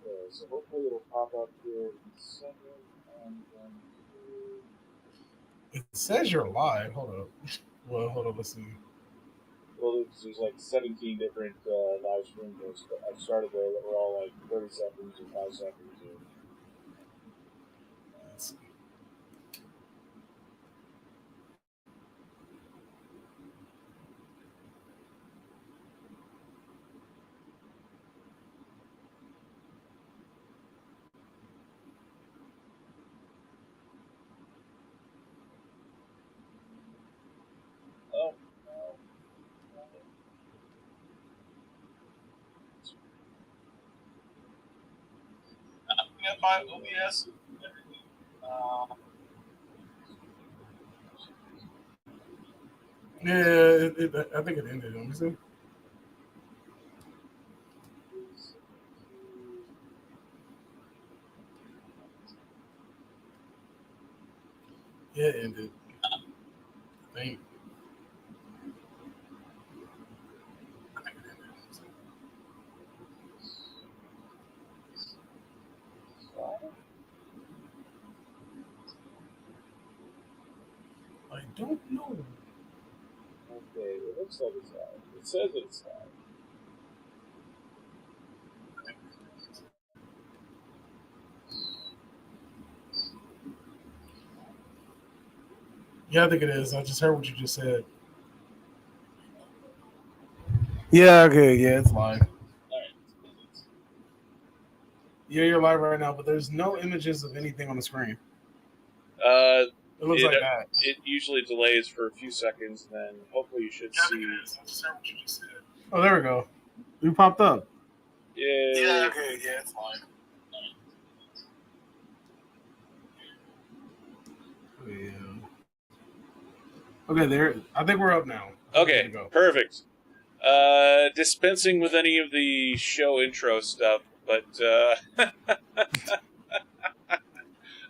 Okay, so hopefully it'll pop up here in a second. I'm going It says you're live. Hold up. Well, hold up. Let's see. well, there's like 17 different live streams. I've started there that were all like 30 seconds or 5 seconds. Or, Let's see. oh, no. At my OBS. Yeah, I think it ended. Let me see. Yeah, it ended. I think. I don't know. Okay, it looks like it's live. It says it's live. Yeah, I think it is. I just heard what you just said. Yeah, okay, yeah, it's live. Yeah, you're live right now, but there's no images of anything on the screen. It looks like that. It usually delays for a few seconds, and then hopefully you should see. I just heard what you just said. Oh, there we go. You popped up. Yeah. Okay, yeah, it's live. Yeah. Okay, there. I think we're up now. Okay, perfect. Dispensing with any of the show intro stuff, but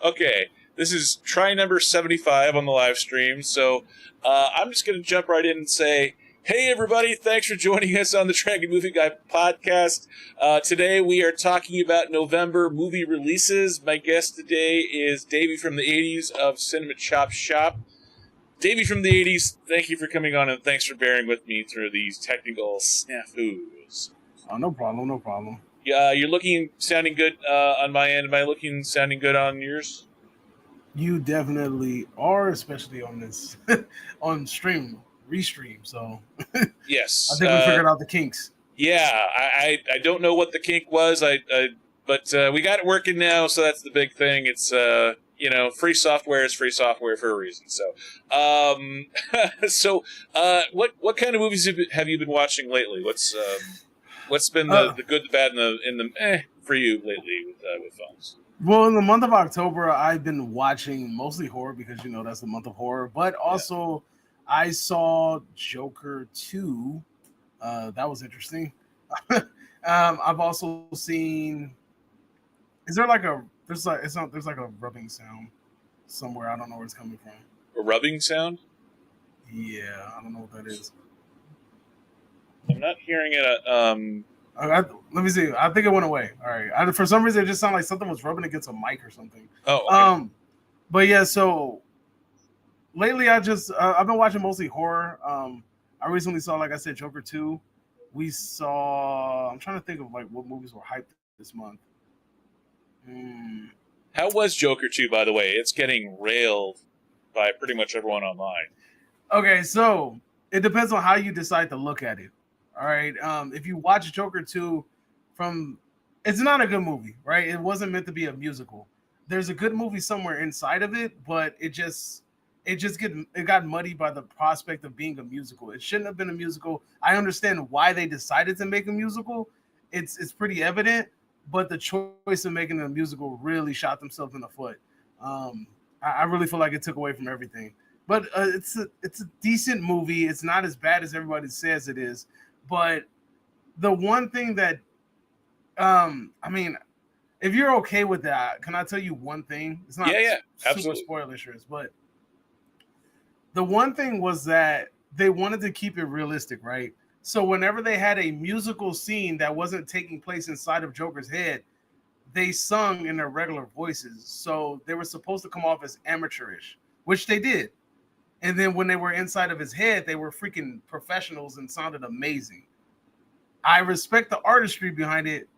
okay. This is try number 75 on the live stream, so I'm just going to jump right in and say, hey everybody, thanks for joining us on the Dragon Movie Guy podcast. Today we are talking about November movie releases. My guest today is Davey from the 80s of Cinema Chop Shop. Davey from the 80s, thank you for coming on and thanks for bearing with me through these technical snafus. Oh, no problem, no problem. Yeah, you're sounding good on my end. Am I sounding good on yours? You definitely are, especially on this on restream. So yes, I think we figured out the kinks. Yeah, I don't know what the kink was. But we got it working now, so that's the big thing. It's free software is free software for a reason. So, what kind of movies have you been watching lately? What's been the good, the bad, and the for you lately with films? Well, in the month of October, I've been watching mostly horror because that's the month of horror. But also, I saw Joker 2. That was interesting. I've also seen. Is there like a there's like a rubbing sound somewhere? I don't know where it's coming from. A rubbing sound? Yeah, I don't know what that is. I'm not hearing it. Let me see. I think it went away. All right. For some reason, it just sounded like something was rubbing against a mic or something. Oh. Okay. But yeah. So lately, I've been watching mostly horror. I recently saw, like I said, Joker 2. We saw. I'm trying to think of like what movies were hyped this month. How was Joker 2, by the way? It's getting railed by pretty much everyone online. Okay, so it depends on how you decide to look at it. All right. If you watch Joker 2 it's not a good movie, right? It wasn't meant to be a musical. There's a good movie somewhere inside of it, but it got muddied by the prospect of being a musical. It shouldn't have been a musical. I understand why they decided to make a musical. It's pretty evident, but the choice of making a musical really shot themselves in the foot. I really feel like it took away from everything. But it's a decent movie. It's not as bad as everybody says it is. But the one thing that, if you're okay with that, can I tell you one thing? It's not super spoilerish, but the one thing was that they wanted to keep it realistic, right? So whenever they had a musical scene that wasn't taking place inside of Joker's head, they sung in their regular voices, so they were supposed to come off as amateurish, which they did. And then when they were inside of his head, they were freaking professionals and sounded amazing. I respect the artistry behind it,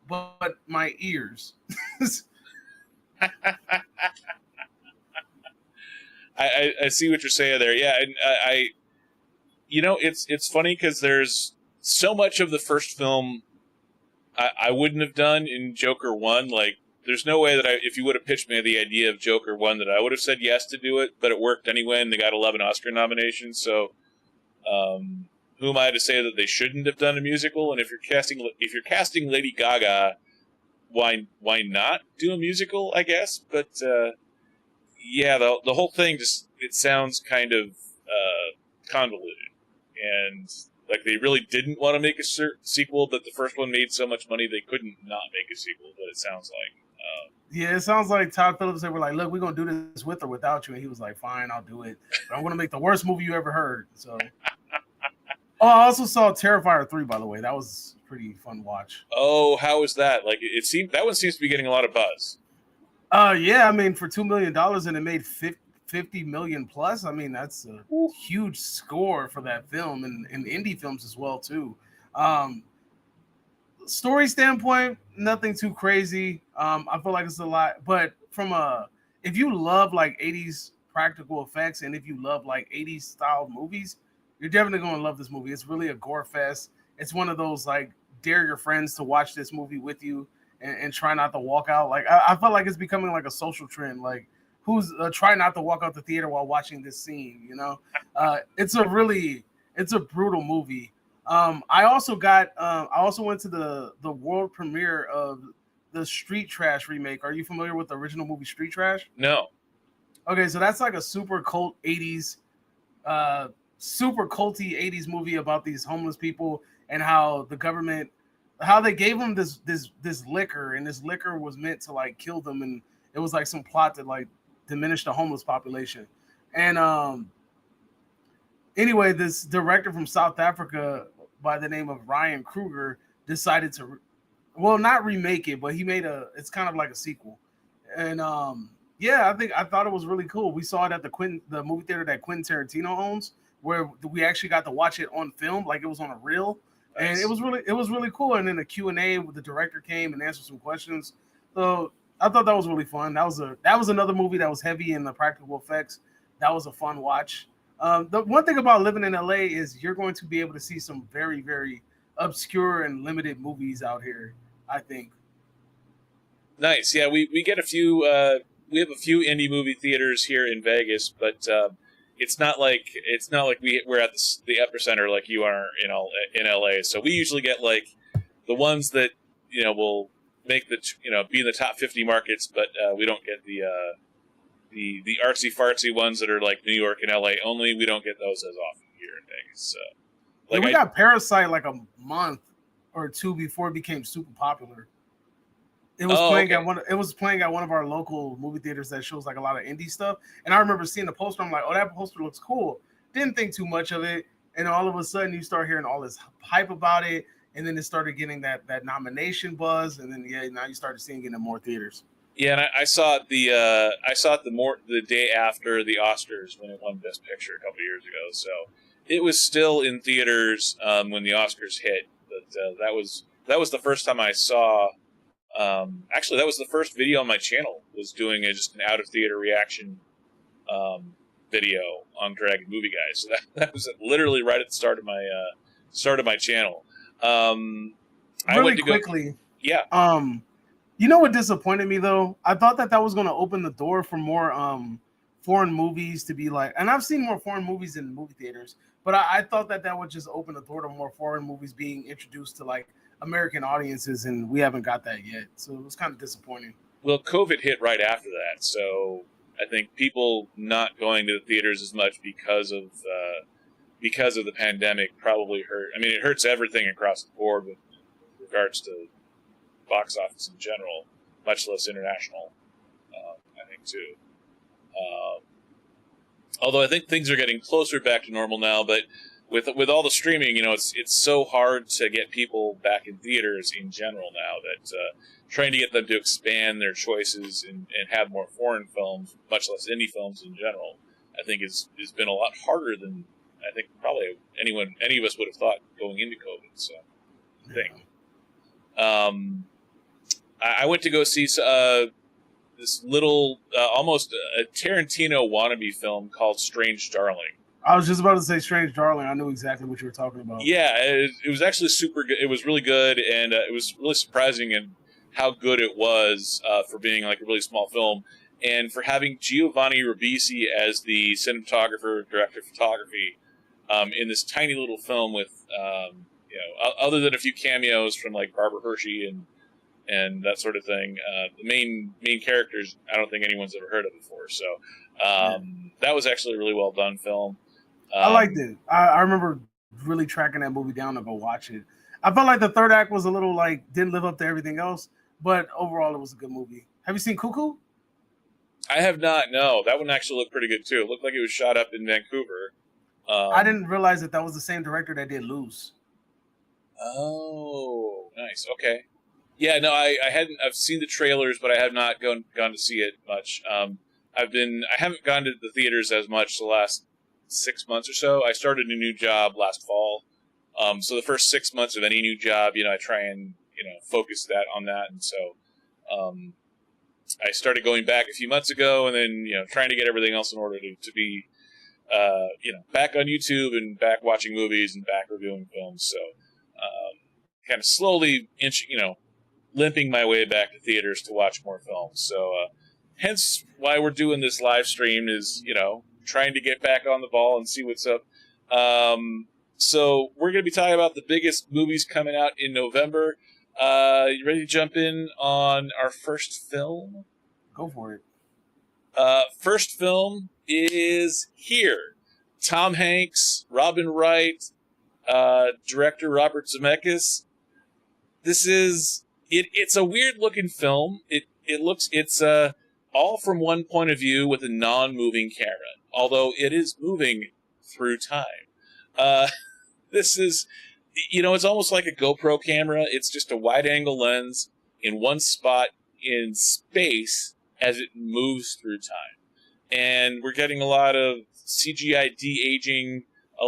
but my ears. I see what you're saying there. Yeah, and it's funny because there's so much of the first film I wouldn't have done in Joker 1. Like, there's no way that if you would have pitched me the idea of Joker 1, that I would have said yes to do it, but it worked anyway, and they got 11 Oscar nominations, so who am I to say that they shouldn't have done a musical? And if you're casting Lady Gaga, why not do a musical, I guess? But yeah, the whole thing it sounds kind of convoluted, and like they really didn't want to make a sequel, but the first one made so much money they couldn't not make a sequel. But it sounds like yeah, it sounds like Todd Phillips. They were like, "Look, we're gonna do this with or without you," and he was like, "Fine, I'll do it. But I'm gonna make the worst movie you ever heard." So, oh, I also saw Terrifier 3, by the way. That was a pretty fun watch. Oh, how was that? Like, it seemed that one seems to be getting a lot of buzz. Yeah, I mean, for $2 million and it made 50 million plus. I mean, that's a huge score for that film, and indie films as well too. Story standpoint, nothing too crazy. I feel like it's a lot, but if you love like 80s practical effects and if you love like 80s style movies, you're definitely going to love this movie. It's really a gore fest. It's one of those like dare your friends to watch this movie with you and try not to walk out. Like I felt like it's becoming like a social trend. Like who's try not to walk out the theater while watching this scene, you know? It's a brutal movie. I also went to the world premiere of the Street Trash remake. Are you familiar with the original movie Street Trash? No. Okay, so that's like a super cult 80s, super culty 80s movie about these homeless people and how the government, how they gave them this liquor, and this liquor was meant to like kill them, and it was like some plot to like diminish the homeless population. And anyway, this director from South Africa by the name of Ryan Kruger decided to, not remake it, but he made it's kind of like a sequel. And yeah, I thought it was really cool. We saw it at the movie theater that Quentin Tarantino owns, where we actually got to watch it on film, like it was on a reel. Nice. And it was really cool. And then the Q&A with the director came and answered some questions. So I thought that was really fun. That was another movie that was heavy in the practical effects. That was a fun watch. The one thing about living in LA is you're going to be able to see some very, very obscure and limited movies out here, I think. Nice. Yeah, we get a few. We have a few indie movie theaters here in Vegas, but it's not like we're at the epicenter like you are in LA. So we usually get like the ones that will make be in the top 50 markets, but we don't get the artsy fartsy ones that are like New York and LA only. We don't get those as often here in Vegas. So, like, we got Parasite like a month or two before it became super popular. It was playing at one of our local movie theaters that shows like a lot of indie stuff. And I remember seeing the poster. I'm like, oh, that poster looks cool. Didn't think too much of it. And all of a sudden you start hearing all this hype about it. And then it started getting that nomination buzz. And then, now you started seeing it in more theaters. Yeah, and I saw it the day after the Oscars when it won Best Picture a couple years ago. So it was still in theaters when the Oscars hit. But that was the first time I saw. Actually, that was the first video on my channel. Was doing just an out of theater reaction video on Dragon Movie Guys. So that was literally right at the start of my channel. Yeah. You know what disappointed me though? I thought that was going to open the door for more foreign movies to be like, and I've seen more foreign movies in movie theaters, but I thought that would just open the door to more foreign movies being introduced to like American audiences, and we haven't got that yet. So it was kind of disappointing. Well, COVID hit right after that, so I think people not going to the theaters as much because of the pandemic probably hurt. I mean, it hurts everything across the board with regards to box office in general, much less international, I think, too. Although I think things are getting closer back to normal now, but with all the streaming, it's so hard to get people back in theaters in general now that trying to get them to expand their choices and have more foreign films, much less indie films in general, I think has been a lot harder than I think probably any of us would have thought going into COVID. So I think I went to go see this little almost a Tarantino wannabe film called Strange Darling. I was just about to say Strange Darling. I knew exactly what you were talking about. Yeah, it was actually super good. It was really good, and it was really surprising in how good it was for being like a really small film, and for having Giovanni Ribisi as the cinematographer, director of photography in this tiny little film with, other than a few cameos from like Barbara Hershey and that sort of thing, the main characters I don't think anyone's ever heard of before. So that was actually a really well done film. I liked it. I remember really tracking that movie down to go watch it. I felt like the third act was a little didn't live up to everything else, but overall it was a good movie. Have you seen Cuckoo? I have not. No, that one actually looked pretty good too. It looked like it was shot up in Vancouver. I didn't realize that was the same director that did Lose. Oh, nice. Okay. Yeah, no, I hadn't. I've seen the trailers, but I have not gone to see it much. I haven't gone to the theaters as much the last 6 months or so. I started a new job last fall, so the first 6 months of any new job, I try and focus on that, and so I started going back a few months ago, and then trying to get everything else in order to be back on YouTube and back watching movies and back reviewing films. So kind of slowly limping my way back to theaters to watch more films. So hence why we're doing this live stream is trying to get back on the ball and see what's up. So we're going to be talking about the biggest movies coming out in November. You ready to jump in on our first film? Go for it. First film is Here. Tom Hanks, Robin Wright, director Robert Zemeckis. This is it's a weird looking film. It's all from one point of view with a non-moving camera, although it is moving through time. This is, it's almost like a GoPro camera. It's just a wide-angle lens in one spot in space as it moves through time. And we're getting a lot of CGI de-aging, a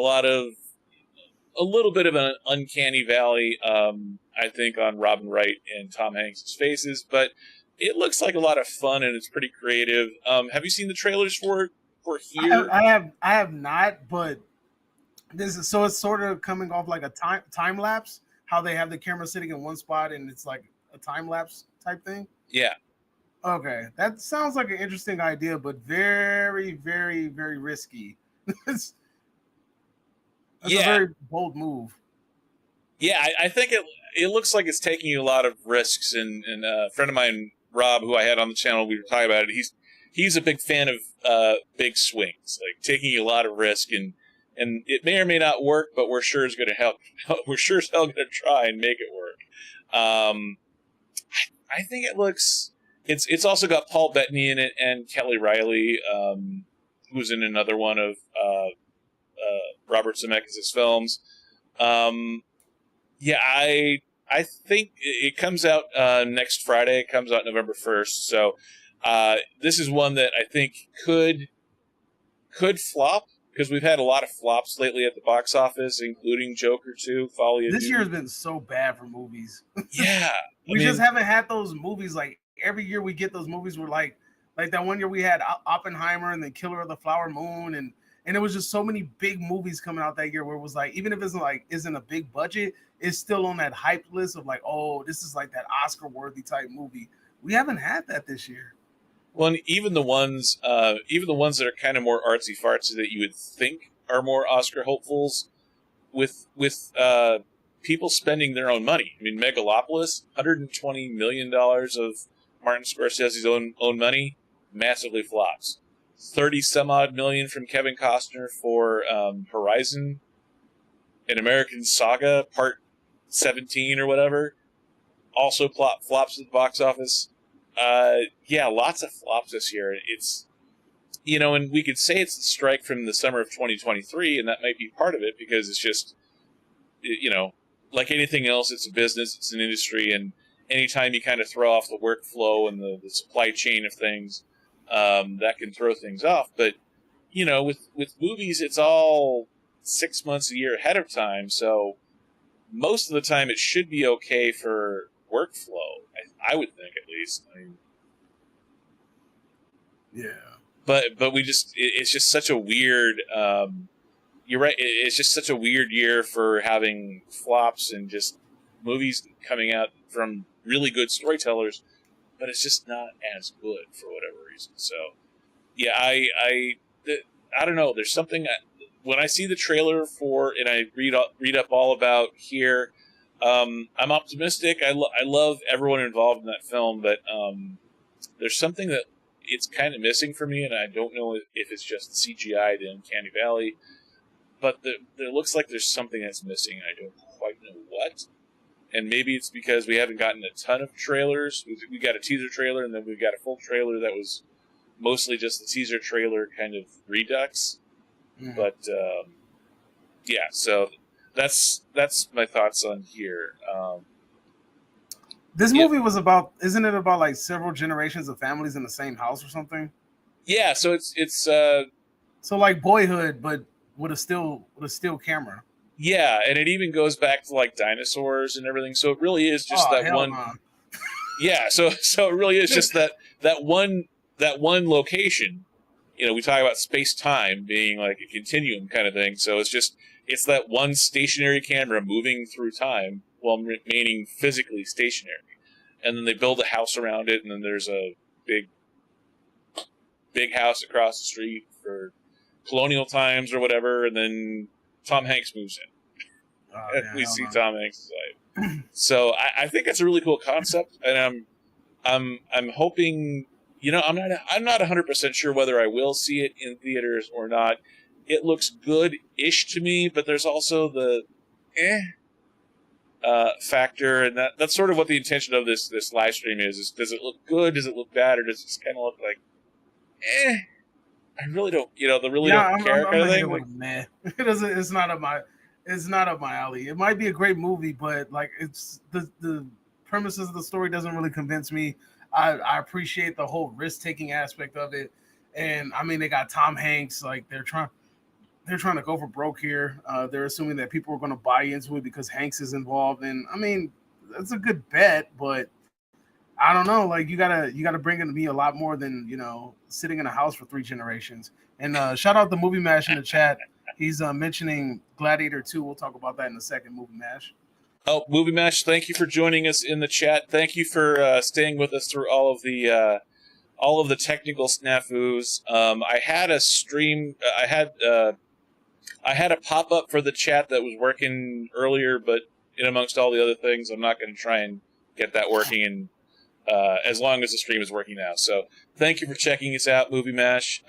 little bit of an uncanny valley, I think, on Robin Wright and Tom Hanks' faces, but it looks like a lot of fun and it's pretty creative. Have you seen the trailers for Here? I have not, but it's sort of coming off like a time lapse. How they have the camera sitting in one spot and it's like a time lapse type thing. Yeah. Okay, that sounds like an interesting idea, but very, very, very risky. That's a very bold move. Yeah, I think it looks like it's taking a lot of risks, and a friend of mine, Rob, who I had on the channel, we were talking about it. He's a big fan of big swings, like taking a lot of risk, and it may or may not work, but we're sure it's going to help. We're sure as hell going to try and make it work. I think it looks. It's also got Paul Bettany in it and Kelly Riley, who's in another one of Robert Zemeckis' films. Yeah, I think it comes out next Friday. It comes out November 1st. So this is one that I think could flop, because we've had a lot of flops lately at the box office, including Joker 2, Folly of This Doom. year has been so bad for movies. Yeah. We just haven't had those movies. Like every year we get those movies where like that one year we had Oppenheimer and the Killer of the Flower Moon, and it was just so many big movies coming out that year where it was like, even if it's isn't a big budget, it's still on that hype list of like, oh, this is like that Oscar worthy type movie. We haven't had that this year. Well, and even the ones that are kind of more artsy fartsy that you would think are more Oscar hopefuls, with people spending their own money. I mean, Megalopolis, $120 million of Martin Scorsese's own money, massively flops. 30 some odd million from Kevin Costner for Horizon, an American Saga Part 17 or whatever, also flops at the box office. Yeah, lots of flops this year. and we could say it's the strike from the summer of 2023, and that might be part of it because it's just, like anything else, it's a business, it's an industry, and anytime you kind of throw off the workflow and the supply chain of things, that can throw things off. But, with movies, it's all 6 months, a year ahead of time, so most of the time it should be okay for workflow, I would think, at least. Yeah. But we it's just such a weird, you're right, it's just such a weird year for having flops and just movies coming out from really good storytellers, but it's just not as good for whatever reason. So, yeah, I don't know, there's something, when I see the trailer for, and I read up all about Here, I'm optimistic. I love everyone involved in that film, but there's something that it's kind of missing for me, and I don't know if it's just CGI in Uncanny Valley, but there looks like there's something that's missing, and I don't quite know what. And maybe it's because we haven't gotten a ton of trailers. We got a teaser trailer, and then we got a full trailer that was mostly just the teaser trailer kind of redux. Mm. But yeah, so that's my thoughts on Here. This movie was isn't it about like several generations of families in the same house or something? Yeah, so it's so like Boyhood, but with a still camera. Yeah, and it even goes back to like dinosaurs and everything. So it really is just that one. Yeah, so it really is just that one location. We talk about space-time being like a continuum kind of thing. So it's that one stationary camera moving through time while remaining physically stationary. And then they build a house around it, and then there's a big house across the street for colonial times or whatever, and then Tom Hanks moves in. And we see Tom Hanks' life. So I think it's a really cool concept, and I'm hoping, I'm not 100% sure whether I will see it in theaters or not. It looks good-ish to me, but there's also the factor, and that's sort of what the intention of this live stream is does it look good, does it look bad, or does it just kind of look like I really don't, don't care kind of thing. Like, meh. It's not up my alley. It might be a great movie, but like it's the premises of the story doesn't really convince me. I appreciate the whole risk-taking aspect of it, and I mean they got Tom Hanks, like they're trying to go for broke here. They're assuming that people are going to buy into it because Hanks is involved, and I mean that's a good bet, but I don't know. Like you gotta bring it to me a lot more than sitting in a house for 3 generations. And shout out the Movie Mash in the chat. He's mentioning Gladiator 2. We'll talk about that in a second. Movie Mash. Oh, Movie Mash! Thank you for joining us in the chat. Thank you for staying with us through all of the technical snafus. I had a stream. I had a pop up for the chat that was working earlier, but in amongst all the other things, I'm not going to try and get that working. And as long as the stream is working now. So thank you for checking us out, Movie Mash.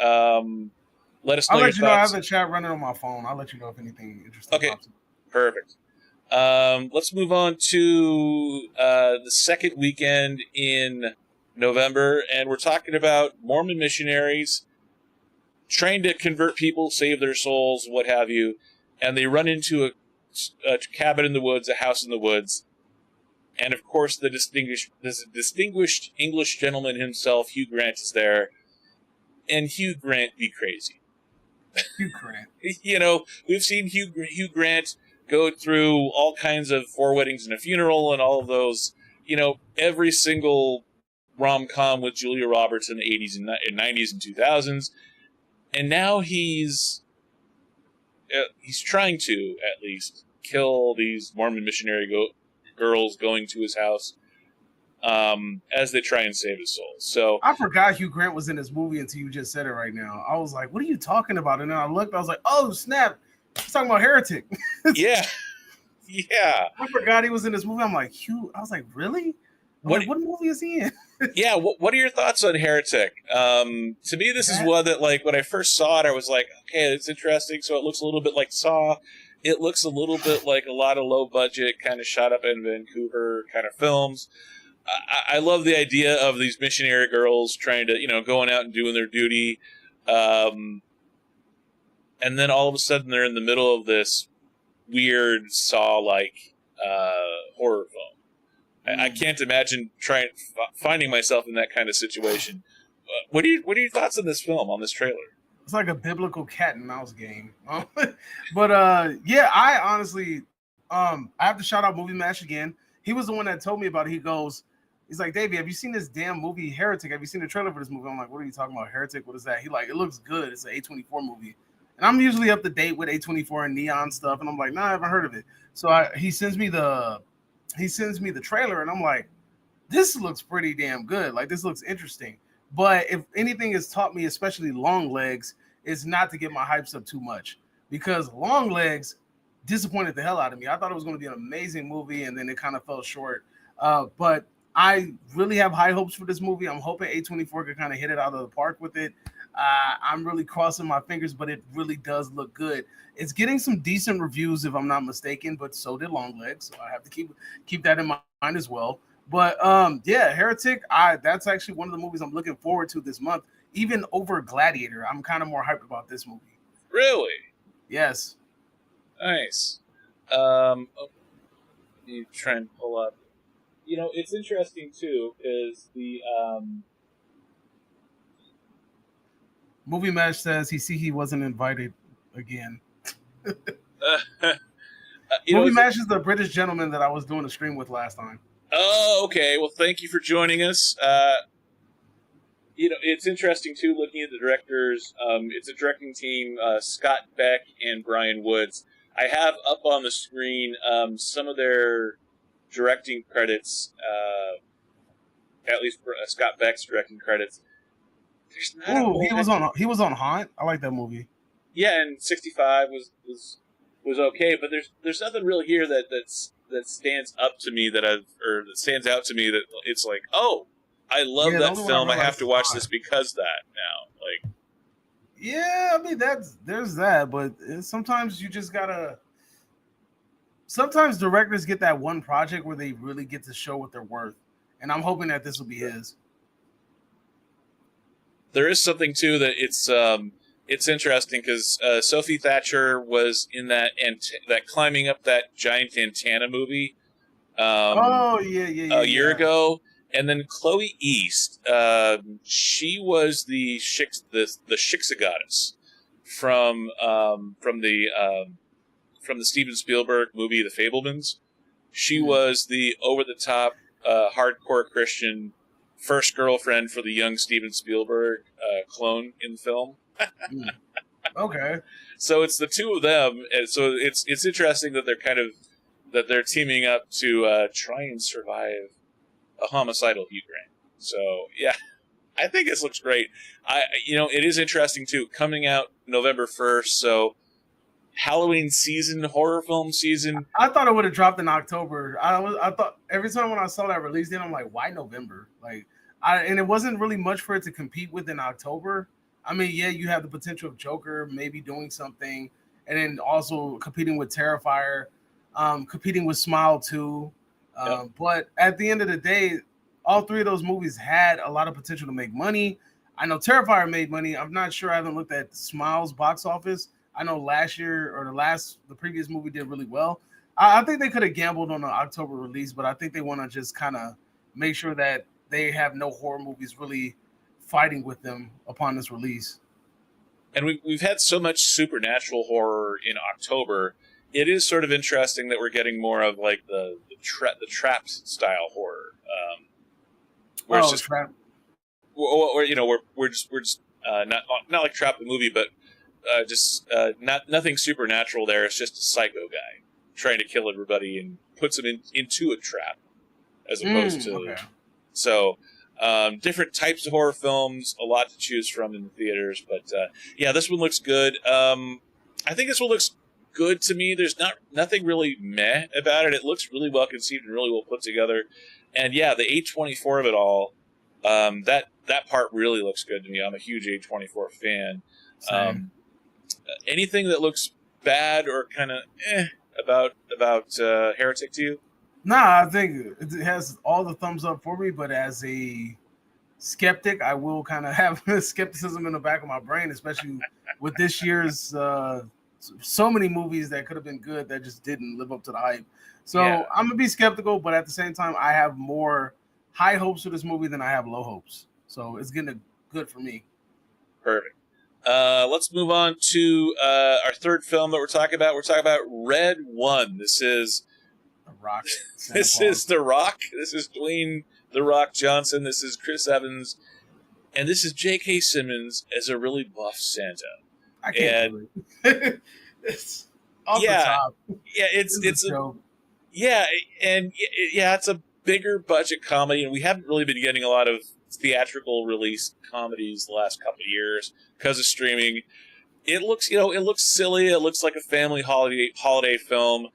Let us know. I'll let you know. I thoughts. have the chat running on my phone. I'll let you know if anything interesting pops up. Perfect. Let's move on to the second weekend in November, and we're talking about Mormon missionaries trying to convert people, save their souls, what have you, and they run into a cabin in the woods, a house in the woods. And of course, the distinguished English gentleman himself, Hugh Grant, is there. And Hugh Grant be crazy. Hugh Grant. We've seen Hugh Grant go through all kinds of 4 weddings and a funeral and all of those. Every single rom-com with Julia Roberts in the 80s and 90s and 2000s. And now he's trying to, at least, kill these Mormon missionary girls going to his house as they try and save his soul. So I forgot Hugh Grant was in this movie until you just said it right now. I was like, what are you talking about? And then I looked, I was like, oh, snap. He's talking about Heretic. Yeah. I forgot he was in this movie. I'm like, Hugh. I was like, really? What movie is he in? Yeah, what are your thoughts on Heretic? To me, this is one that, like, when I first saw it, I was like, okay, it's interesting. So it looks a little bit like Saw. It looks a little bit like a lot of low-budget, kind of shot up in Vancouver kind of films. I love the idea of these missionary girls trying to, going out and doing their duty. and then all of a sudden they're in the middle of this weird Saw-like horror film. I can't imagine finding myself in that kind of situation. What are your thoughts on this film, on this trailer? It's like a biblical cat and mouse game. But yeah, I honestly, I have to shout out Movie Mash again. He was the one that told me about it. He's like, Davey, have you seen this damn movie Heretic? Have you seen the trailer for this movie? I'm like, what are you talking about? Heretic? What is that? He like, it looks good. It's an A24 movie. And I'm usually up to date with A24 and Neon stuff. And I'm like, nah, I haven't heard of it. So he sends me the trailer, and I'm like, this looks pretty damn good. Like, this looks interesting. But if anything has taught me, especially Long Legs, is not to get my hypes up too much, because Long Legs disappointed the hell out of me. I thought it was going to be an amazing movie, and then it kind of fell short. But I really have high hopes for this movie. I'm hoping A24 could kind of hit it out of the park with it. I'm really crossing my fingers, but it really does look good. It's getting some decent reviews, if I'm not mistaken, but so did Long Legs, so I have to keep that in mind as well. But yeah, Heretic, that's actually one of the movies I'm looking forward to this month, even over Gladiator. I'm kind of more hyped about this movie. Really? Yes. Nice. You try and pull up. You know, it's interesting too, is the Movie Match says he wasn't invited again. Movie Match is the British gentleman that I was doing a stream with last time. Oh, okay. Well, thank you for joining us. You know, it's interesting too, looking at the directors. It's a directing team: Scott Beck and Bryan Woods. I have up on the screen some of their directing credits. At least Scott Beck's directing credits. Ooh, he was on Haunt. I like that movie. Yeah, and 65 was okay, but there's nothing really here that stands up to me that stands out to me that it's like, oh, I love that film. I have to watch this because that now. Like, yeah, I mean there's that, but sometimes you just gotta. Sometimes directors get that one project where they really get to show what they're worth, and I'm hoping that this will be his. There is something too that it's interesting because Sophie Thatcher was in that climbing up that giant antenna movie. A year ago, and then Chloe East, she was the Shiksa goddess from the Steven Spielberg movie The Fabelmans. She was the over the top hardcore Christian first girlfriend for the young Steven Spielberg clone in the film. Okay. So it's the two of them, and so it's interesting that they're teaming up to try and survive a homicidal Hugh Grant. So yeah, I think this looks great. It is interesting too. Coming out November 1st, so Halloween season, horror film season. I thought it would have dropped in October. I thought every time when I saw that release date, I'm like, why November? And it wasn't really much for it to compete with in October. I mean, yeah, you have the potential of Joker maybe doing something, and then also competing with Terrifier, competing with Smile 2. Yep. But at the end of the day, all three of those movies had a lot of potential to make money. I know Terrifier made money. I'm not sure. I haven't looked at Smile's box office. I know last year or the previous movie did really well. I think they could have gambled on an October release, but I think they want to just kind of make sure that they have no horror movies really fighting with them upon this release. And we've had so much supernatural horror in October. It is sort of interesting that we're getting more of like the trapped style horror. Where it's just Trap. we're just not like Trap the movie, but just nothing supernatural there. It's just a psycho guy trying to kill everybody and puts them into a trap, as opposed to. Okay. So different types of horror films, a lot to choose from in the theaters. But yeah, this one looks good. I think this one looks good to me. There's nothing really meh about it. It looks really well conceived and really well put together. And yeah, the A24 of it all, that part really looks good to me. I'm a huge A24 fan. Anything that looks bad or kind of about Heretic to you? Nah, I think it has all the thumbs up for me, but as a skeptic. I will kind of have skepticism in the back of my brain, especially with this year's so many movies that could have been good that just didn't live up to the hype. So I'm gonna be skeptical, but at the same time, I have more high hopes for this movie than I have low hopes. So it's getting good for me. Perfect. Let's move on to our third film that we're talking about. We're talking about Red One. This is The Rock. This is The Rock. This is Dwayne The Rock Johnson. This is Chris Evans, and this is J.K. Simmons as a really buff Santa. I can't believe it. It's off the top. Yeah, it's it's a bigger budget comedy, and we haven't really been getting a lot of theatrical release comedies the last couple of years because of streaming. It looks silly. It looks like a family holiday film.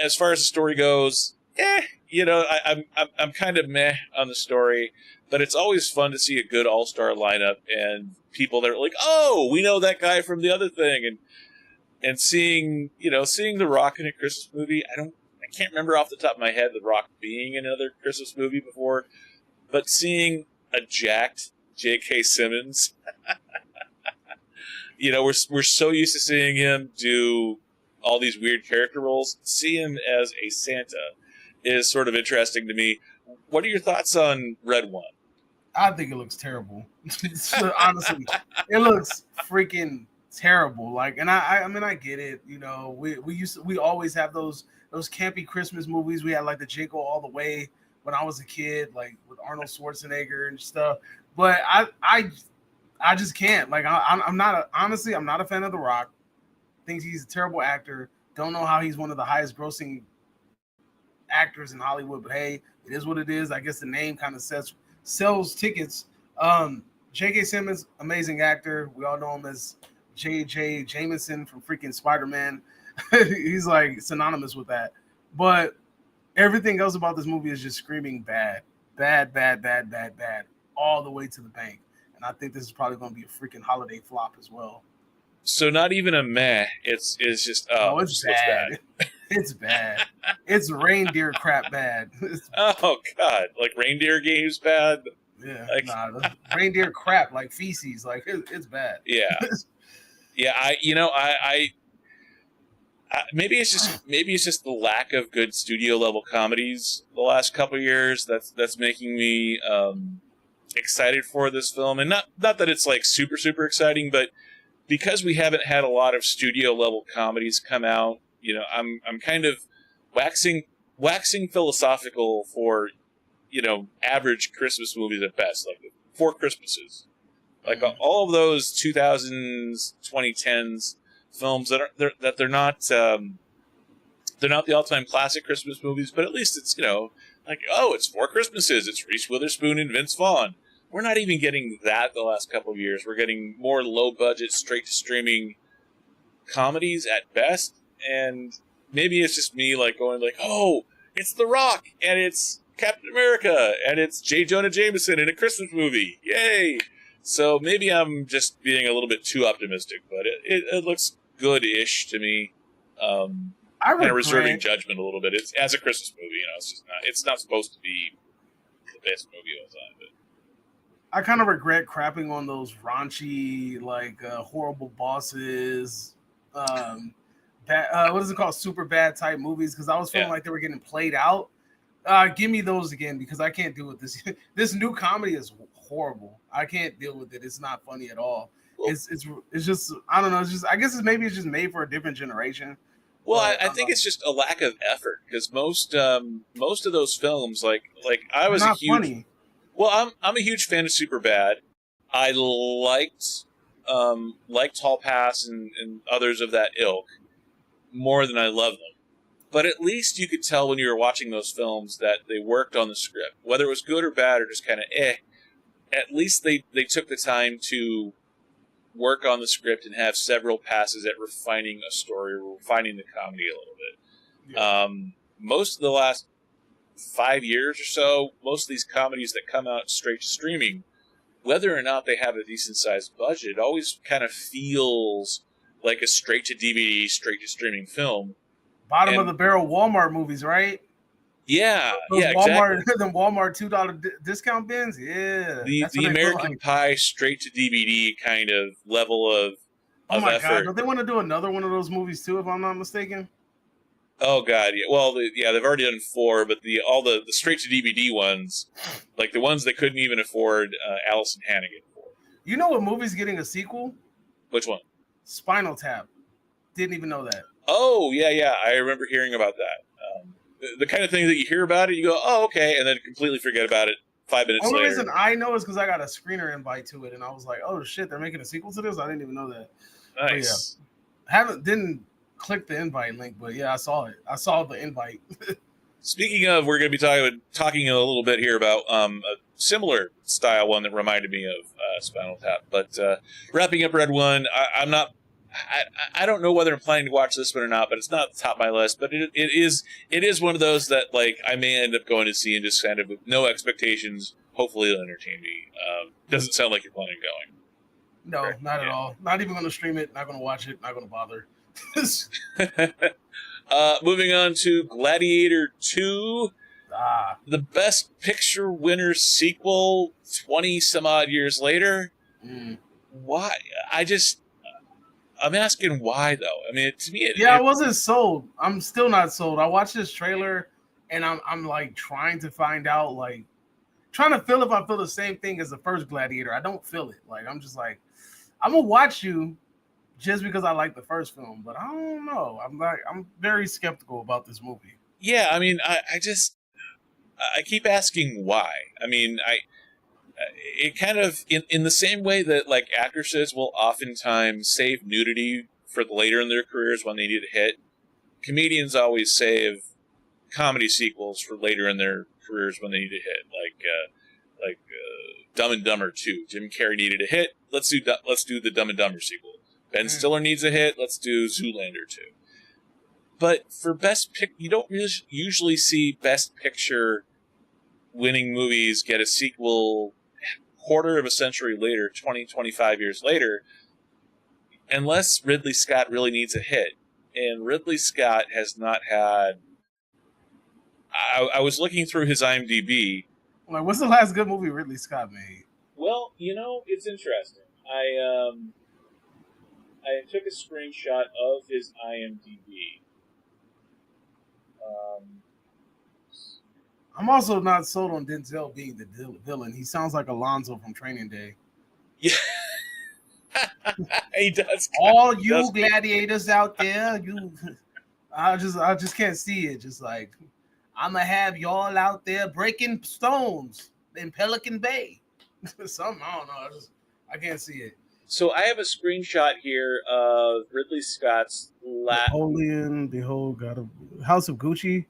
As far as the story goes, I'm kind of meh on the story, but it's always fun to see a good all-star lineup and people that are like, oh, we know that guy from the other thing, and seeing The Rock in a Christmas movie. I can't remember off the top of my head The Rock being in another Christmas movie before, but seeing a jacked J.K. Simmons, we're so used to seeing him do all these weird character roles. See him as a Santa is sort of interesting to me. What are your thoughts on Red One? I think it looks terrible. Honestly, it looks freaking terrible. Like, and I mean, I get it. We always have those campy Christmas movies. We had like the Jingle All the Way when I was a kid, like with Arnold Schwarzenegger and stuff. But I just can't. Like, I'm not a fan of The Rock. Thinks he's a terrible actor. Don't know how he's one of the highest grossing actors in Hollywood, but hey, it is what it is. I guess the name kind of sells tickets. J.K. Simmons, amazing actor. We all know him as J.J. Jameson from freaking Spider-Man. He's like synonymous with that. But everything else about this movie is just screaming bad, all the way to the bank. And I think this is probably going to be a freaking holiday flop as well. So not even a meh. It's just it's bad. It's bad. It's reindeer crap bad. Oh God, like reindeer games bad. Yeah, reindeer crap like feces. Like it's bad. Yeah, yeah. I maybe it's just the lack of good studio level comedies the last couple of years that's making me excited for this film, and not that it's like super exciting, but because we haven't had a lot of studio level comedies come out, I'm kind of waxing philosophical for, average Christmas movies at best, like Four Christmases, like all of those 2000s, 2010s films that they're not the all-time classic Christmas movies, but at least it's it's Four Christmases, it's Reese Witherspoon and Vince Vaughn. We're not even getting that the last couple of years. We're getting more low-budget, straight-to-streaming comedies at best. And maybe it's just me going oh, it's The Rock, and it's Captain America, and it's J. Jonah Jameson in a Christmas movie. Yay! So maybe I'm just being a little bit too optimistic, but it looks good-ish to me. Kind of reserving judgment a little bit. It's as a Christmas movie, it's not supposed to be the best movie of all time, but I kind of regret crapping on those raunchy, Horrible Bosses, what is it called, super bad type movies, because I was feeling like they were getting played out. Give me those again, because I can't deal with this. This new comedy is horrible. I can't deal with it. It's not funny at all. Well, it's just, I don't know. It's just, I guess it's just made for a different generation. Well, I think it's just a lack of effort, because most of those films, like I was a huge funny. Well, I'm a huge fan of Superbad. I liked Tall Pass and others of that ilk more than I love them. But at least you could tell when you were watching those films that they worked on the script. Whether it was good or bad or just kind of at least they took the time to work on the script and have several passes at refining a story, refining the comedy a little bit. Yeah. Most of the last 5 years or so, most of these comedies that come out straight to streaming, whether or not they have a decent sized budget, it always kind of feels like a straight to DVD, straight to streaming film. Bottom of the barrel Walmart movies, right? Yeah, Those yeah, Walmart, exactly. the Walmart $2 discount bins. Yeah, The that's what they feel American like. Pie straight to DVD kind of level Oh of my god, effort. don't they want to do another one of those movies too? If I'm not mistaken. Oh god, yeah. Well, they've already done 4, but all the straight to DVD ones, like the ones they couldn't even afford, Allison Hannigan for. You know what movie's getting a sequel? Which one? Spinal Tap. Didn't even know that. Oh yeah, yeah. I remember hearing about that. The kind of thing that you hear about it, you go, oh okay, and then completely forget about it 5 minutes Only later. reason I know is because I got a screener invite to it, and I was like, "Oh shit, they're making a sequel to this." I didn't even know that. Nice. Didn't click the invite link, but yeah, I saw it. I saw the invite. Speaking of, we're going to be talking a little bit here about a similar style one that reminded me of Spinal Tap. But wrapping up Red One, I'm not. I don't know whether I'm planning to watch this one or not, but it's not at the top of my list. But it is one of those that like I may end up going to see and just kind of with no expectations. Hopefully, it'll entertain me. Doesn't sound like you're planning on No, Right, not at yeah. all. Not even going to stream it. Not going to watch it. Not going to bother. going. Moving on to Gladiator 2. The Best Picture winner sequel 20 some odd years later. Why? I'm asking why though. I mean, to me, I wasn't sold. I'm still not sold. I watched this trailer and I'm like trying to find out, like trying to feel if I feel the same thing as the first Gladiator. I don't feel it. Like I'm just like, I'm gonna watch you just because I like the first film, but I don't know. I'm very skeptical about this movie. Yeah, I mean, I keep asking why. I mean, it kind of in the same way that like actresses will oftentimes save nudity for later in their careers when they need a hit. Comedians always save comedy sequels for later in their careers when they need a hit, like Dumb and Dumber 2. Jim Carrey needed a hit. Let's do the Dumb and Dumber sequel. Ben Stiller needs a hit. Let's do Zoolander 2. But for Best Pick, you don't usually see Best Picture winning movies get a sequel quarter of a century later, 20, 25 years later, unless Ridley Scott really needs a hit. And Ridley Scott has not had... I was looking through his IMDb. Like, what's the last good movie Ridley Scott made? Well, it's interesting. I took a screenshot of his IMDb. I'm also not sold on Denzel being the villain. He sounds like Alonzo from Training Day. Yeah. He does. All you gladiators out there, I just can't see it. Just like, I'm gonna have y'all out there breaking stones in Pelican Bay. Something, I don't know. I can't see it. So I have a screenshot here of Ridley Scott's Napoleon, Behold, God of House of Gucci.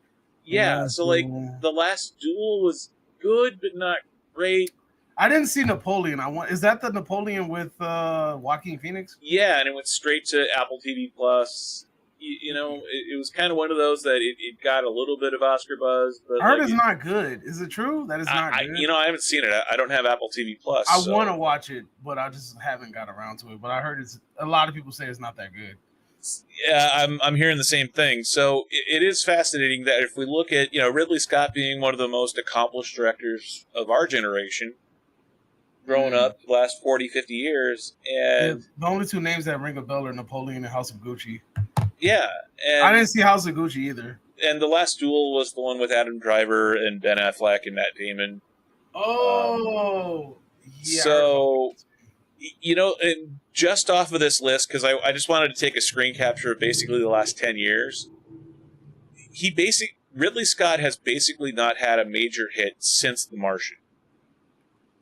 Yeah, so like The Last Duel was good but not great. I didn't see Napoleon. Is that the Napoleon with Joaquin Phoenix? Yeah, and it went straight to Apple TV Plus. It was kind of one of those that it got a little bit of Oscar buzz. But I heard it's not good. Is it true that it's not good? I haven't seen it. I don't have Apple TV Plus. I want to watch it, but I just haven't got around to it. But I heard a lot of people say it's not that good. Yeah, I'm hearing the same thing. So it is fascinating that if we look at, Ridley Scott being one of the most accomplished directors of our generation, growing up the last 40, 50 years. And the only two names that ring a bell are Napoleon and House of Gucci. Yeah. And I didn't see House of Gucci either. And The Last Duel was the one with Adam Driver and Ben Affleck and Matt Damon. Oh, yeah. So, and just off of this list, because I just wanted to take a screen capture of basically the last 10 years, Ridley Scott has basically not had a major hit since The Martian.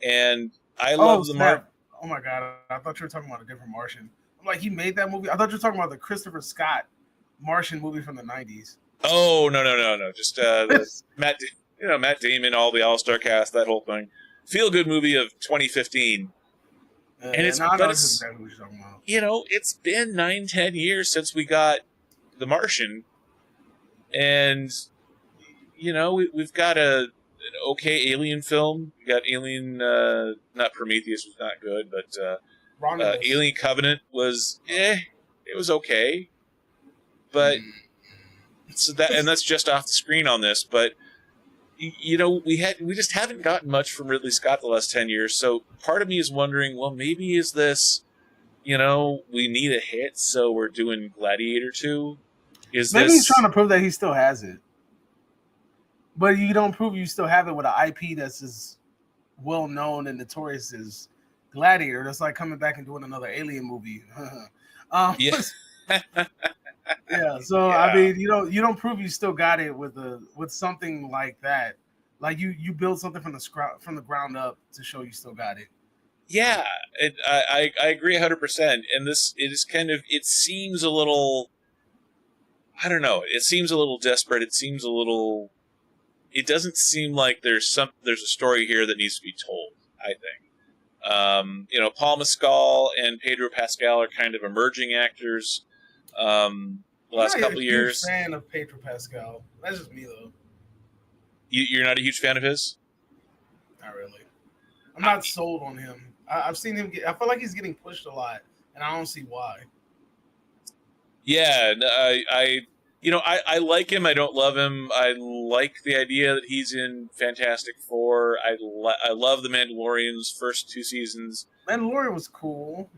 And I love The Martian. Oh my God, I thought you were talking about a different Martian. I'm like, he made that movie? I thought you were talking about the Christopher Scott Martian movie from the 90s. Oh, no. Just Matt Damon, all the All-Star cast, that whole thing. Feel-good movie of 2015. And it's been 9-10 years since we got The Martian, and we've got an okay Alien film. We got Alien, not Prometheus was not good, but Alien Covenant was it was okay, but that's just off the screen on this. But we just haven't gotten much from Ridley Scott the last 10 years. So part of me is wondering, well, maybe is this, we need a hit, so we're doing Gladiator 2. Maybe he's trying to prove that he still has it. But you don't prove you still have it with an IP that's as well known and notorious as Gladiator. That's like coming back and doing another Alien movie. Yeah. Yeah. So Yeah. I mean, you don't prove you still got it with something like that. Like you build something from the ground up to show you still got it. Yeah, I agree 100%. And it seems a little, I don't know. It seems a little desperate. It doesn't seem like there's a story here that needs to be told, I think. Paul Mescal and Pedro Pascal are kind of emerging actors the last couple of years. I'm not a huge fan of Pedro Pascal. That's just me, though. You're not a huge fan of his? Not really. I'm not sold on him. I've seen him I feel like he's getting pushed a lot, and I don't see why. Yeah, I like him. I don't love him. I like the idea that he's in Fantastic Four. I love The Mandalorian's first 2 seasons. Mandalorian was cool.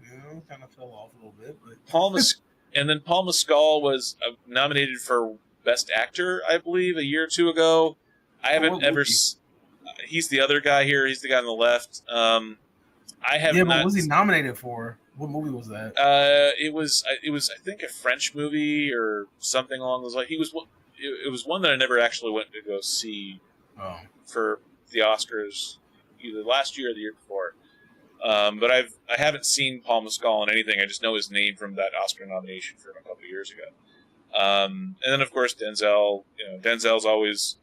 Kind of fell off a little bit. But Paul Mescal was nominated for Best Actor, I believe, a year or 2 ago. I haven't ever. He's the other guy here. He's the guy on the left. I have. Yeah, but what was he nominated for? What movie was that? It was I think a French movie or something along those lines. It was one that I never actually went to go see for the Oscars, either last year or the year before. But I haven't seen Paul Mescal in anything. I just know his name from that Oscar nomination from a couple of years ago. And then of course Denzel. Denzel's always.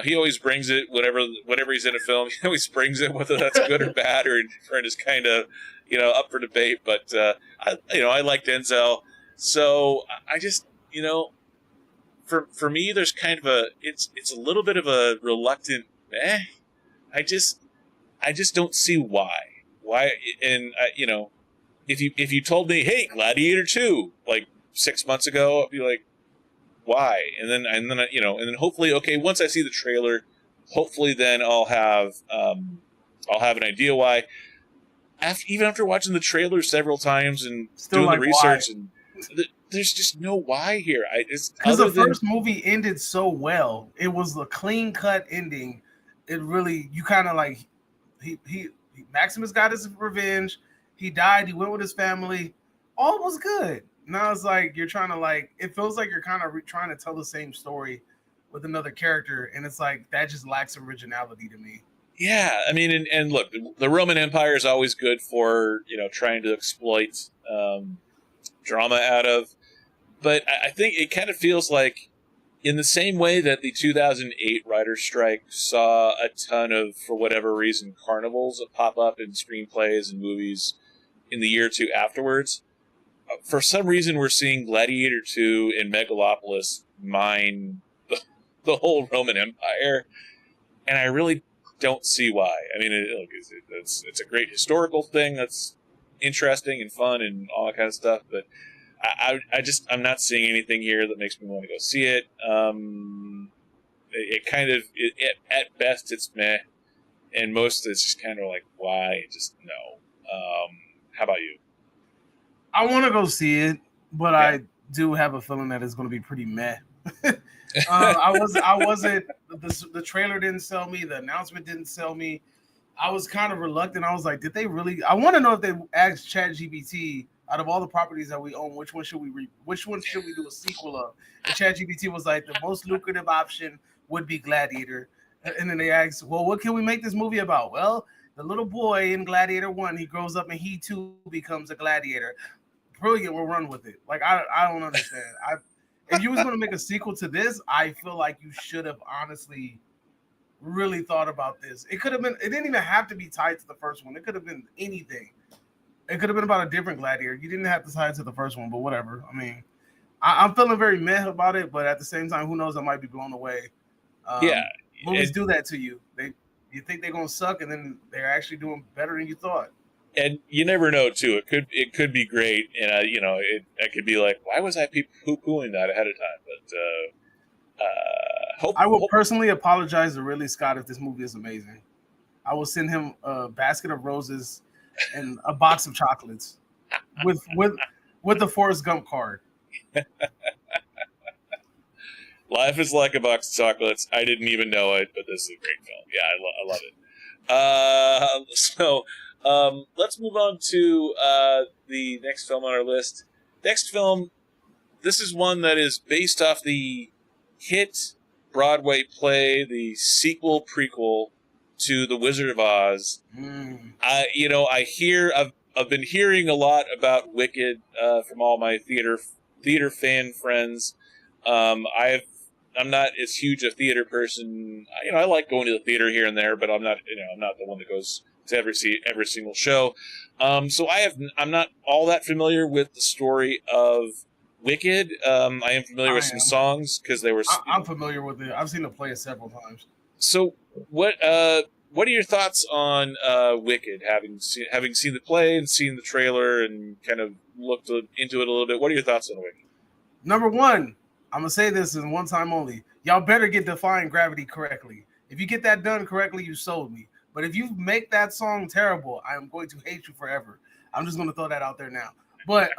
He always brings it whenever he's in a film. He always brings it, whether that's good or bad or indifferent is kind of, up for debate. But I like Denzel, so I just, for me, there's kind of it's a little bit of a reluctant. I just don't see why. And if you told me, hey, Gladiator 2, like 6 months ago, I'd be like, why? And then hopefully, okay, once I see the trailer, hopefully then I'll have an idea why. Even after watching the trailer several times and doing the research, and there's just no why here. Because the first movie ended so well. It was a clean cut ending. It really, you kind of like he Maximus got his revenge. He died. He went with his family. All was good. Now it's like you're trying to it feels like you're kind of trying to tell the same story with another character, and it's like that just lacks originality to me. Yeah, I mean, and look, the Roman Empire is always good for trying to exploit drama out of, but I think it kind of feels like in the same way that the 2008 writer's strike saw a ton of, for whatever reason, carnivals that pop up in screenplays and movies in the year or two afterwards. For some reason, we're seeing Gladiator 2 and Megalopolis mine the whole Roman Empire, and I really don't see why. I mean, it's a great historical thing that's interesting and fun and all that kind of stuff, but I'm not seeing anything here that makes me want to go see it. At best, it's meh, and most it's just kind of like, why? Just no. How about you? I want to go see it, but I do have a feeling that it's going to be pretty meh. I wasn't. The trailer didn't sell me. The announcement didn't sell me. I was kind of reluctant. I was like, did they really? I want to know if they asked ChatGPT, out of all the properties that we own, which one should we do a sequel of? And ChatGPT was like, the most lucrative option would be Gladiator. And then they asked, well, what can we make this movie about? Well, the little boy in Gladiator 1, he grows up and he too becomes a gladiator. Brilliant, we'll run with it. Like, I don't understand. If you was going to make a sequel to this, I feel like you should have honestly really thought about this. It could have been, it didn't even have to be tied to the first one. It could have been anything. It could have been about a different gladiator. You didn't have to tie it to the first one, but whatever. I mean, I'm feeling very meh about it, but at the same time, who knows? I might be blown away. Movies do that to you. You think they're going to suck, and then they're actually doing better than you thought. And you never know, too. It could be great, and I could be like, why was I poo-pooing that ahead of time? But I will personally apologize to Ridley Scott if this movie is amazing. I will send him a basket of roses and a box of chocolates with the Forrest Gump card. Life is like a box of chocolates. I didn't even know it, but this is a great film. Yeah, I love it. So let's move on to the next film on our list. Next film, this is one that is based off the hit Broadway play, the sequel prequel to The Wizard of Oz. I've been hearing a lot about Wicked from all my theater fan friends. I'm not as huge a theater person. I like going to the theater here and there, but I'm not the one that goes to every single show. So I'm not all that familiar with the story of Wicked. I am familiar with some songs because they were. I'm familiar with it. I've seen it play several times. So what are your thoughts on Wicked? Having seen the play and seen the trailer and kind of looked into it a little bit, what are your thoughts on Wicked? Number one, I'm going to say this in one time only. Y'all better get Defying Gravity correctly. If you get that done correctly, you sold me. But if you make that song terrible, I am going to hate you forever. I'm just going to throw that out there now. But,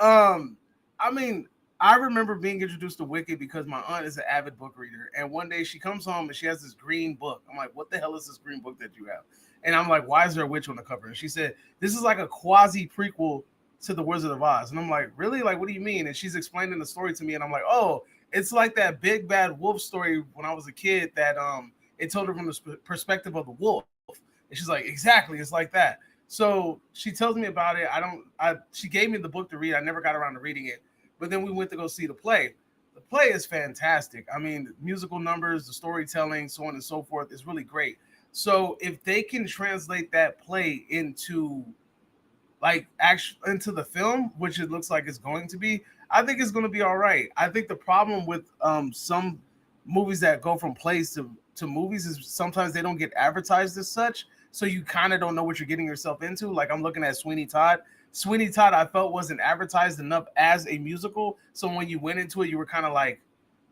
I remember being introduced to Wicked because my aunt is an avid book reader. And one day she comes home and she has this green book. I'm like, what the hell is this green book that you have? And I'm like, why is there a witch on the cover? And she said, this is like a quasi prequel to The Wizard of Oz. And I'm like, really? Like, what do you mean? And she's explaining the story to me. And I'm like, oh, it's like that big bad wolf story when I was a kid that it told her from the perspective of the wolf. And she's like, exactly, it's like that. So she tells me about it. She gave me the book to read. I never got around to reading it. But then we went to go see the play. The play is fantastic. I mean, the musical numbers, the storytelling, so on and so forth is really great. So if they can translate that play into into the film, which it looks like it's going to be, I think it's going to be all right. I think the problem with some movies that go from plays to movies is sometimes they don't get advertised as such. So you kind of don't know what you're getting yourself into. Like I'm looking at Sweeney Todd. Sweeney Todd, I felt wasn't advertised enough as a musical. So when you went into it, you were kind of like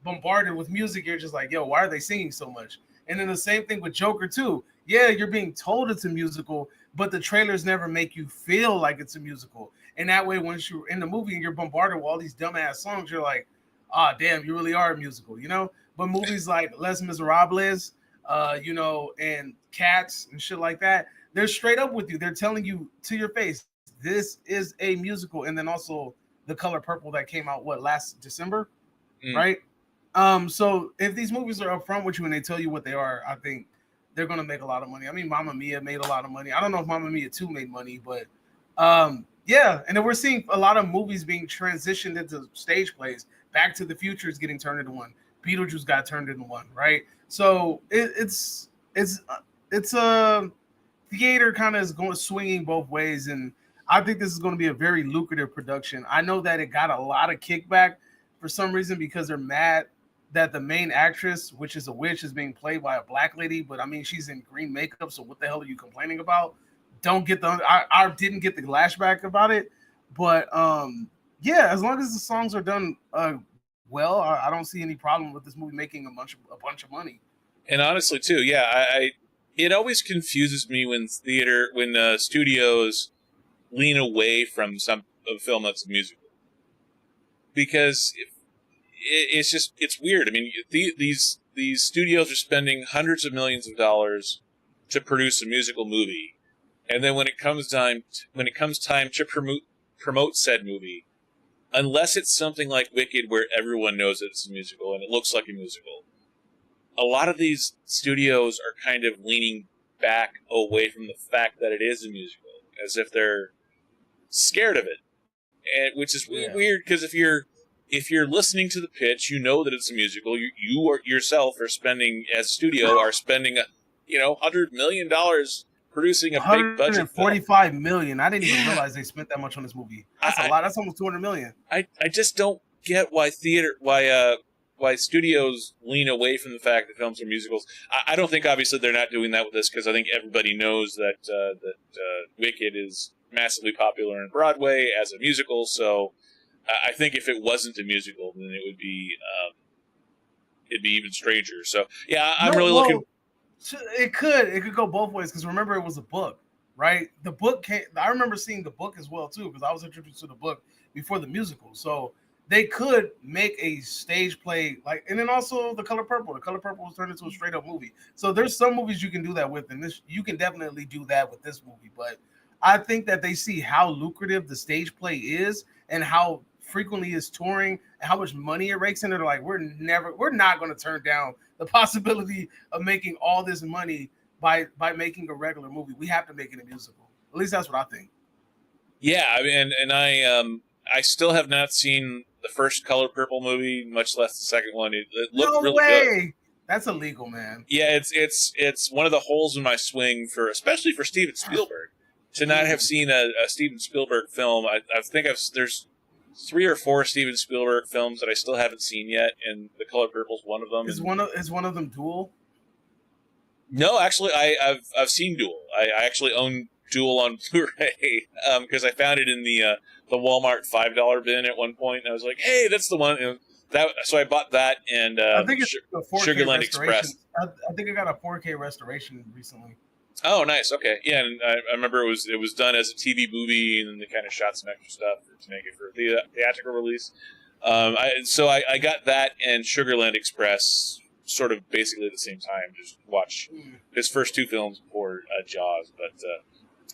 bombarded with music. You're just like, yo, why are they singing so much? And then the same thing with Joker too. Yeah, you're being told it's a musical, but the trailers never make you feel like it's a musical. And that way, once you're in the movie and you're bombarded with all these dumbass songs, you're like, ah, damn, you really are a musical, you know? But movies like Les Miserables, and Cats and shit like that, they're straight up with you. They're telling you to your face, this is a musical. And then also The Color Purple that came out, last December, right? So if these movies are upfront with you and they tell you what they are, I think they're going to make a lot of money. I mean, Mamma Mia made a lot of money. I don't know if Mamma Mia 2 made money, but yeah. And then we're seeing a lot of movies being transitioned into stage plays. Back to the Future is getting turned into one. Beetlejuice got turned into one, right? So it's a theater kind of is going swinging both ways, and I think this is going to be a very lucrative production. I know that it got a lot of kickback for some reason because they're mad that the main actress, which is a witch, is being played by a black lady. But I mean, she's in green makeup, so what the hell are you complaining about? I didn't get the lashback about it, but yeah, as long as the songs are done well, I don't see any problem with this movie making a bunch of money. And honestly, too, yeah, it always confuses me when studios lean away from a film that's a musical, because it's weird. I mean, these studios are spending hundreds of millions of dollars to produce a musical movie, and then when it comes time to promote said movie, unless it's something like Wicked where everyone knows that it's a musical and it looks like a musical, a lot of these studios are kind of leaning back away from the fact that it is a musical, as if they're scared of it, and which is weird because if you're listening to the pitch, you know that it's a musical. You are yourself are spending spending $100 million producing a big budget. $145 million. I didn't even realize they spent that much on this movie. That's a lot. That's almost $200 million. I just don't get why studios lean away from the fact that films are musicals. I don't think obviously they're not doing that with this, because I think everybody knows that Wicked is massively popular on Broadway as a musical. So I think if it wasn't a musical, then it would be it'd be even stranger. So yeah, I'm No, really well, looking. It could go both ways because remember it was a book, right? The book came. I remember seeing the book as well too because I was introduced to the book before the musical. So they could make a stage play like, and then also The Color Purple. The Color Purple was turned into a straight up movie. So there's some movies you can do that with, and this you can definitely do that with this movie. But I think that they see how lucrative the stage play is and how frequently is touring and how much money it rakes in. They're like, we're not going to turn down the possibility of making all this money by making a regular movie. We have to make it a musical. At least that's what I think. Yeah, I mean, and I still have not seen the first Color Purple movie, much less the second one. It looked No really way. good. That's illegal, man. Yeah, it's one of the holes in my swing for, especially for Steven Spielberg, to not have seen a Steven Spielberg film. I think there's 3 or 4 Steven Spielberg films that I still haven't seen yet, and The Color Purple's one of them. Is one of them Duel? No, actually, I've seen Duel. I actually own Duel on Blu-ray because I found it in the Walmart $5 bin at one point, and I was like, "Hey, that's the one." So I bought that and I think it's a 4K Sugarland restoration. Express. I think I got a 4K restoration recently. Oh, nice. Okay, yeah, and I remember it was done as a TV movie, and then they kind of shot some extra stuff to make it for the theatrical release. I got that and Sugarland Express sort of basically at the same time. Just watch his first 2 films before Jaws, but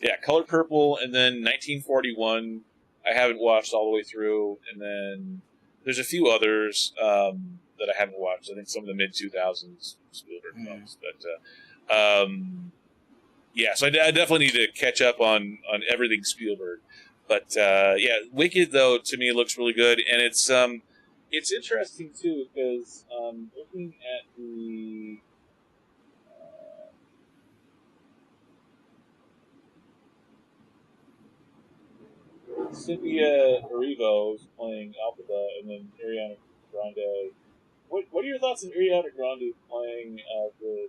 yeah, Color Purple, and then 1941. I haven't watched all the way through, and then there's a few others that I haven't watched. I think some of the mid 2000s Spielberg films, but. Yeah, so I definitely need to catch up on everything Spielberg. But yeah, Wicked though to me looks really good, and it's interesting too because looking at the Cynthia Erivo is playing Alphaba, and then Arianna Grande. What are your thoughts on Arianna Grande playing the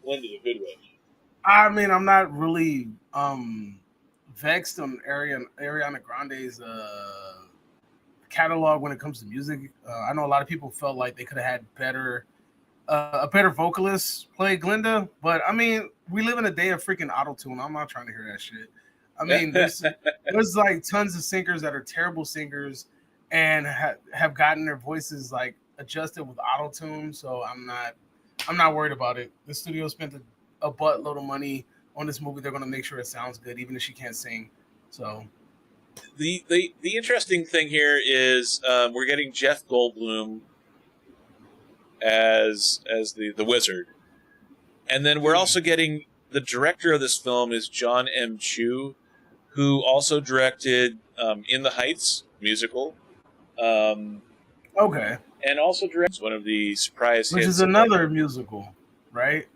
Linda the Good Witch? I mean, I'm not really vexed on Ariana Grande's catalog when it comes to music. I know a lot of people felt like they could have had a better vocalist play Glinda, but I mean, we live in a day of freaking auto-tune. I'm not trying to hear that shit. I mean, there's like tons of singers that are terrible singers and have gotten their voices like adjusted with auto-tune, so I'm not worried about it. The studio spent a buttload of money on this movie. They're going to make sure it sounds good, even if she can't sing. So the interesting thing here is we're getting Jeff Goldblum as the wizard, and then we're also getting the director of this film is John M. Chu, who also directed In the Heights musical. okay, and also directs one of the surprise which hits is another musical, right?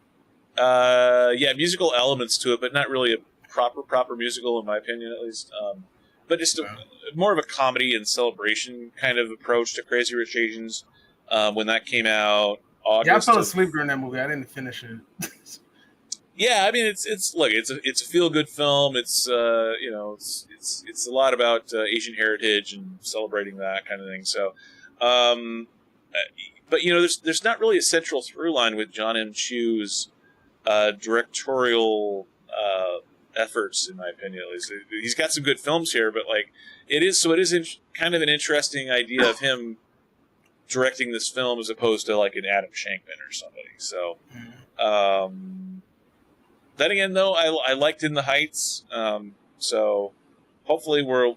Yeah, musical elements to it, but not really a proper musical in my opinion, at least. But just more of a comedy and celebration kind of approach to Crazy Rich Asians. When that came out, I fell asleep during that movie. I didn't finish it. Yeah, I mean it's a feel good film. It's it's a lot about Asian heritage and celebrating that kind of thing. So, but there's not really a central through line with John M. Chu's directorial efforts, in my opinion. At least he's got some good films here, but like it is kind of an interesting idea of him directing this film as opposed to like an Adam Shankman or somebody. So. Then again, though, I liked In the Heights, so hopefully we're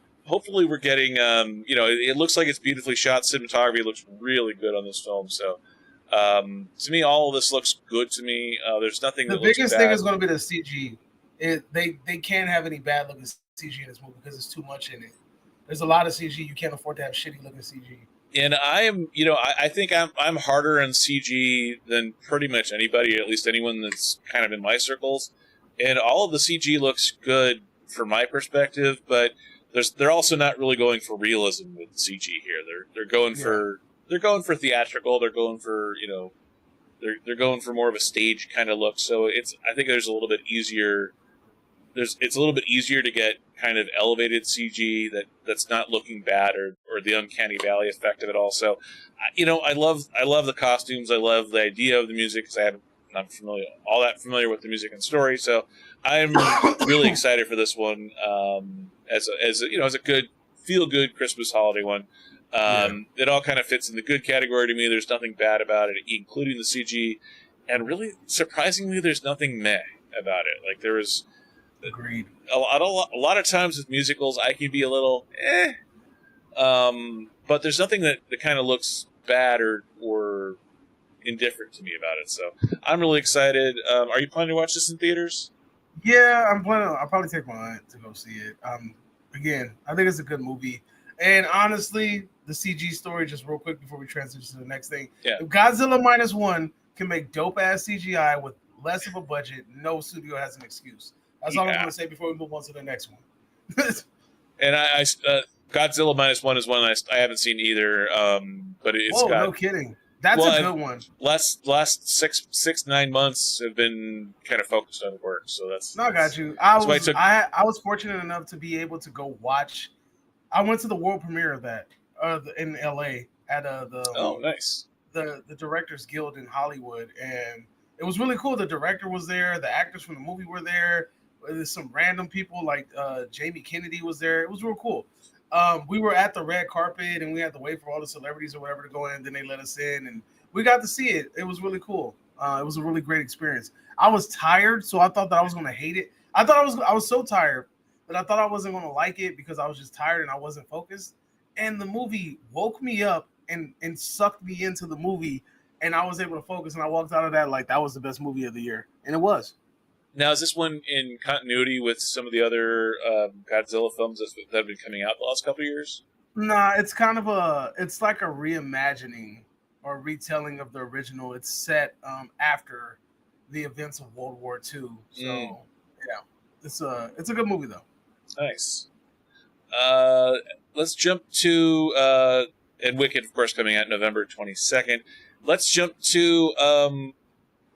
getting it looks like it's beautifully shot. Cinematography looks really good on this film. So to me, all of this looks good to me. There's nothing. The biggest thing is going to be the CG. They can't have any bad looking CG in this movie because there's too much in it. There's a lot of CG. You can't afford to have shitty looking CG. And I am, I think I'm harder on CG than pretty much anybody, at least anyone that's kind of in my circles. And all of the CG looks good from my perspective, but they're also not really going for realism with CG here. They're going for theatrical. They're going for they're going for more of a stage kind of look. So I think there's a little bit easier it's a little bit easier to get kind of elevated CG that's not looking bad or the uncanny valley effect of it all. So, I love the costumes. I love the idea of the music because I'm not all that familiar with the music and story. So I'm really excited for this one as a good feel good Christmas holiday one. It all kind of fits in the good category to me. There's nothing bad about it, including the CG, and really surprisingly, there's nothing meh about it. Like there was. Agreed. A lot of times with musicals, I can be a little but there's nothing that kind of looks bad or indifferent to me about it. So I'm really excited. Are you planning to watch this in theaters? Yeah, I'm planning. I'll probably take my aunt to go see it. Again, I think it's a good movie. And honestly, the CG story, just real quick before we transition to the next thing. Yeah. If Godzilla -1 can make dope ass CGI with less of a budget, no studio has an excuse. That's all I'm going to say before we move on to the next one. And I Godzilla -1 is one I haven't seen either. But it's no kidding. That's a good one. Last 6-9 months have been kind of focused on work, so that's. No, I got you. I was fortunate enough to be able to go watch. I went to the world premiere of that in LA at the nice the Directors Guild in Hollywood, and it was really cool. The director was there, the actors from the movie were there. There's some random people like Jamie Kennedy was there. It was real cool. We were at the red carpet and we had to wait for all the celebrities or whatever to go in. Then they let us in and we got to see it. It was really cool. It was a really great experience. I was tired, so I thought that I was going to hate it. I was so tired that I thought I wasn't going to like it because I was just tired and I wasn't focused. And the movie woke me up and sucked me into the movie, and I was able to focus. And I walked out of that like that was the best movie of the year, and it was. Now, is this one in continuity with some of the other Godzilla films that have been coming out the last couple of years? Nah, it's like a reimagining or retelling of the original. It's set after the events of World War II. So, yeah, it's a good movie though. Nice. Let's jump to and Wicked, of course, coming out November 22nd. Let's jump to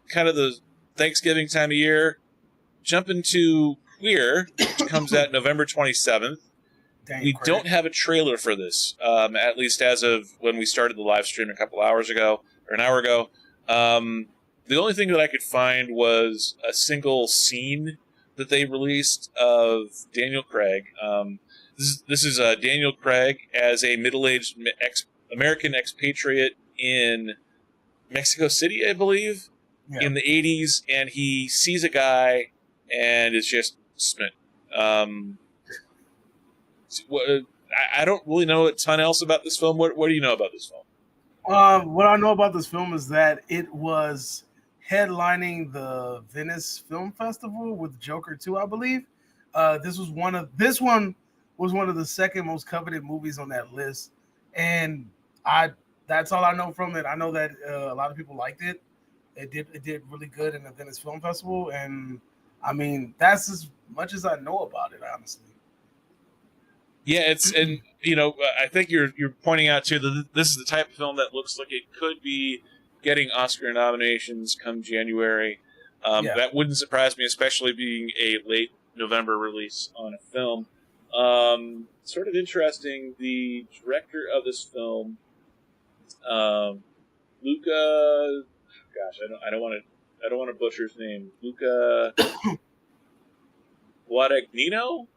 kind of the Thanksgiving time of year. Jump into Queer, which comes out November 27th. We don't have a trailer for this, at least as of when we started the live stream an hour ago. The only thing that I could find was a single scene that they released of Daniel Craig. This is Daniel Craig as a middle-aged American expatriate in Mexico City, I believe, in the 80s, and he sees a guy and is just smitten. I don't really know a ton else about this film. What do you know about this film? What I know about this film is that it was headlining the Venice Film Festival with Joker 2, I believe. This one was one of the second most coveted movies on that list, and that's all I know from it. I know that a lot of people liked it. It did really good in the Venice Film Festival, and I mean that's as much as I know about it, honestly. Yeah, I think you're pointing out too that this is the type of film that looks like it could be getting Oscar nominations come January. That wouldn't surprise me, especially being a late November release on a film. Sort of interesting. The director of this film, Luca. Gosh, I don't want to butcher his name. Luca Guadagnino.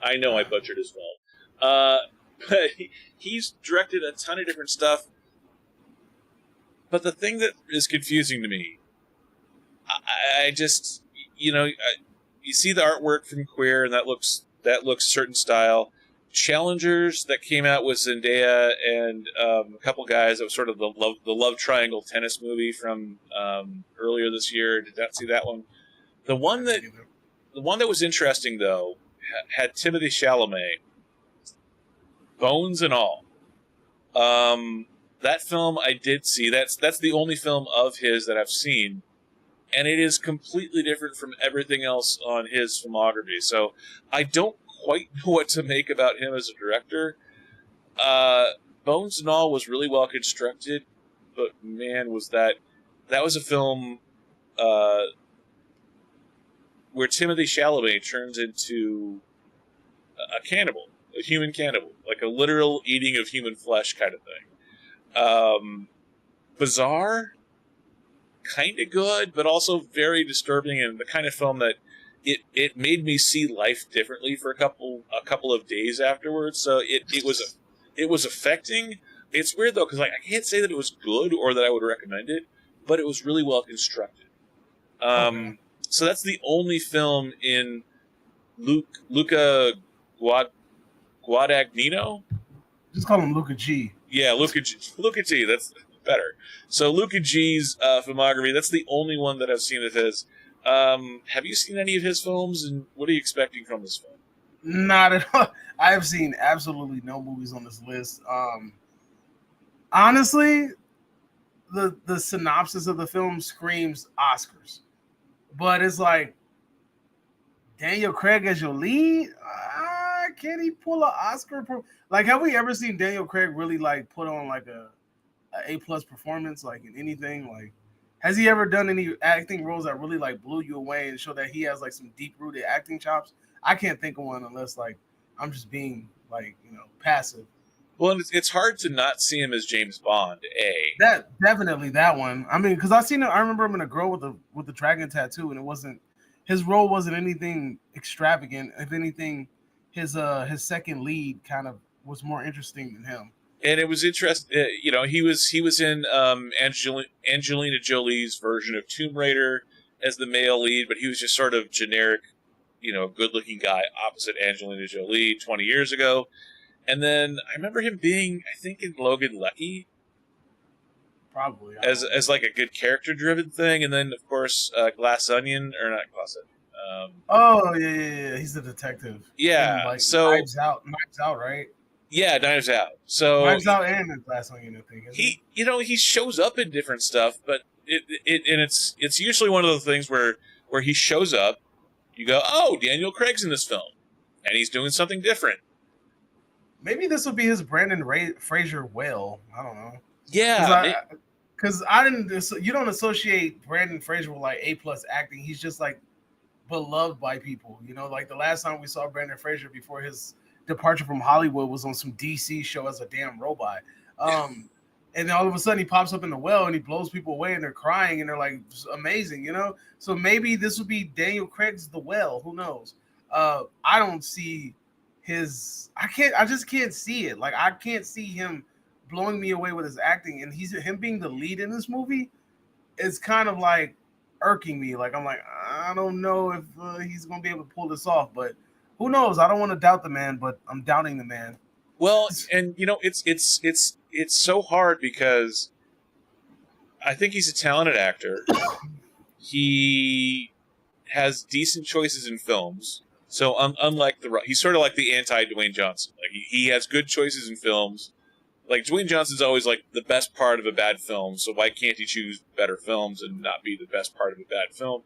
I know I butchered his film. But he's directed a ton of different stuff. But the thing that is confusing to me, I just, you see the artwork from Queer, and that looks certain style. Challengers that came out with Zendaya and a couple guys that was sort of the love triangle tennis movie from earlier this year. Did not see that one. The one that was interesting though had Timothée Chalamet, Bones and all. That film I did see. That's the only film of his that I've seen, and it is completely different from everything else on his filmography. So I don't quite know what to make about him as a director. Bones and all was really well constructed, but man, was that was a film where Timothée Chalamet turns into a cannibal, a human cannibal, like a literal eating of human flesh kind of thing. Bizarre, kind of good, but also very disturbing, and the kind of film that it made me see life differently for a couple of days afterwards. So it was affecting. It's weird though, because like I can't say that it was good or that I would recommend it, but it was really well constructed. So that's the only film in Luca Guadagnino. Just call him Luca G. Yeah, Luca G. That's better. So Luca G's filmography. That's the only one that I've seen of his. Have you seen any of his films, and what are you expecting from this film? Not at all. I have seen absolutely no movies on this list. Honestly, the synopsis of the film screams Oscars, but it's like Daniel Craig as your lead. Can he pull an Oscar? Like, have we ever seen Daniel Craig really like put on like a A+ performance, like in anything? Like, has he ever done any acting roles that really like blew you away and show that he has like some deep rooted acting chops? I can't think of one unless like I'm just being like, passive. Well, it's hard to not see him as James Bond. That definitely that one. I mean, because I remember him in A Girl with the Dragon Tattoo, and his role wasn't anything extravagant. If anything, his second lead kind of was more interesting than him. And it was interesting. He was in Angelina Jolie's version of Tomb Raider as the male lead, but he was just sort of generic, good-looking guy opposite Angelina Jolie 20 years ago. And then I remember him being, I think, in Logan Lucky. Probably. As like a good character-driven thing. And then, of course, Glass Onion, or not Glass Onion. Yeah. He's the detective. Yeah. And, like, so Knives Out, right? Yeah, Knives Out. So Knives Out and Glass Onion, I think. He shows up in different stuff, but it's usually one of those things where he shows up, you go, oh, Daniel Craig's in this film, and he's doing something different. Maybe this will be his Brendan Fraser whale. I don't know. Yeah, because you don't associate Brendan Fraser with like A+ acting. He's just like beloved by people. Like the last time we saw Brendan Fraser before his departure from Hollywood was on some DC show as a damn robot. And then all of a sudden he pops up in the well and he blows people away and they're crying and they're like amazing, So maybe this would be Daniel Craig's The Well. Who knows? I don't see I just can't see it. Like, I can't see him blowing me away with his acting, and him being the lead in this movie is kind of like irking me. Like, I'm like, I don't know if he's gonna be able to pull this off, but who knows? I don't want to doubt the man, but I'm doubting the man. Well, and it's so hard because I think he's a talented actor. He has decent choices in films. So unlike he's sort of like the anti-Dwayne Johnson. Like he has good choices in films. Like Dwayne Johnson's always like the best part of a bad film. So why can't he choose better films and not be the best part of a bad film?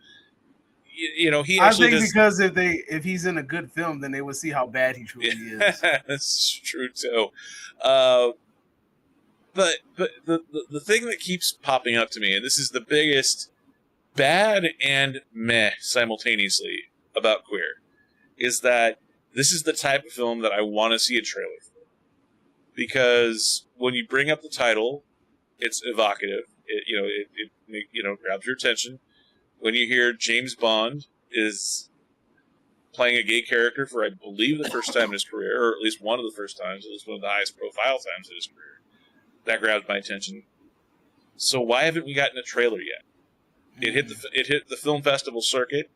He actually because if he's in a good film, then they would see how bad he truly is. That's true too. But the thing that keeps popping up to me, and this is the biggest bad and meh simultaneously about Queer, is that this is the type of film that I want to see a trailer for. Because when you bring up the title, it's evocative. It grabs your attention. When you hear James Bond is playing a gay character for, I believe, the first time in his career, or at least one of the first times, at least one of the highest profile times in his career, that grabs my attention. So why haven't we gotten a trailer yet? It hit the film festival circuit,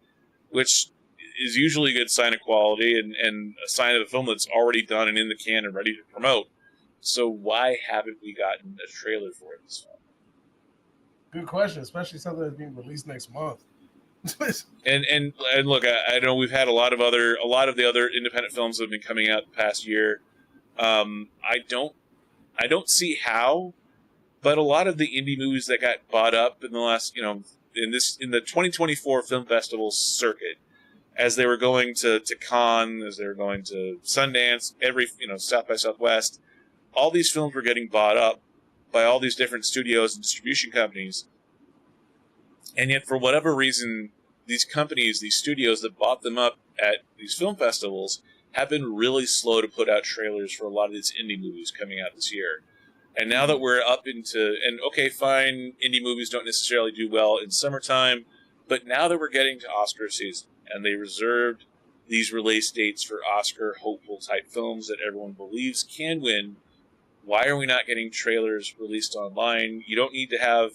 which is usually a good sign of quality and a sign of a film that's already done and in the can and ready to promote. So why haven't we gotten a trailer for it this film? Good question, especially something that's being released next month. and look, I know we've had a lot of the other independent films that have been coming out the past year. I don't see how, but a lot of the indie movies that got bought up in the last, in the 2024 film festival circuit, as they were going to Cannes, as they were going to Sundance, South by Southwest, all these films were getting bought up by all these different studios and distribution companies. And yet, for whatever reason, these companies, these studios that bought them up at these film festivals have been really slow to put out trailers for a lot of these indie movies coming out this year. And now that we're up into, and okay, fine, indie movies don't necessarily do well in summertime, but now that we're getting to Oscar season, and they reserved these release dates for Oscar hopeful type films that everyone believes can win, why are we not getting trailers released online? You don't need to have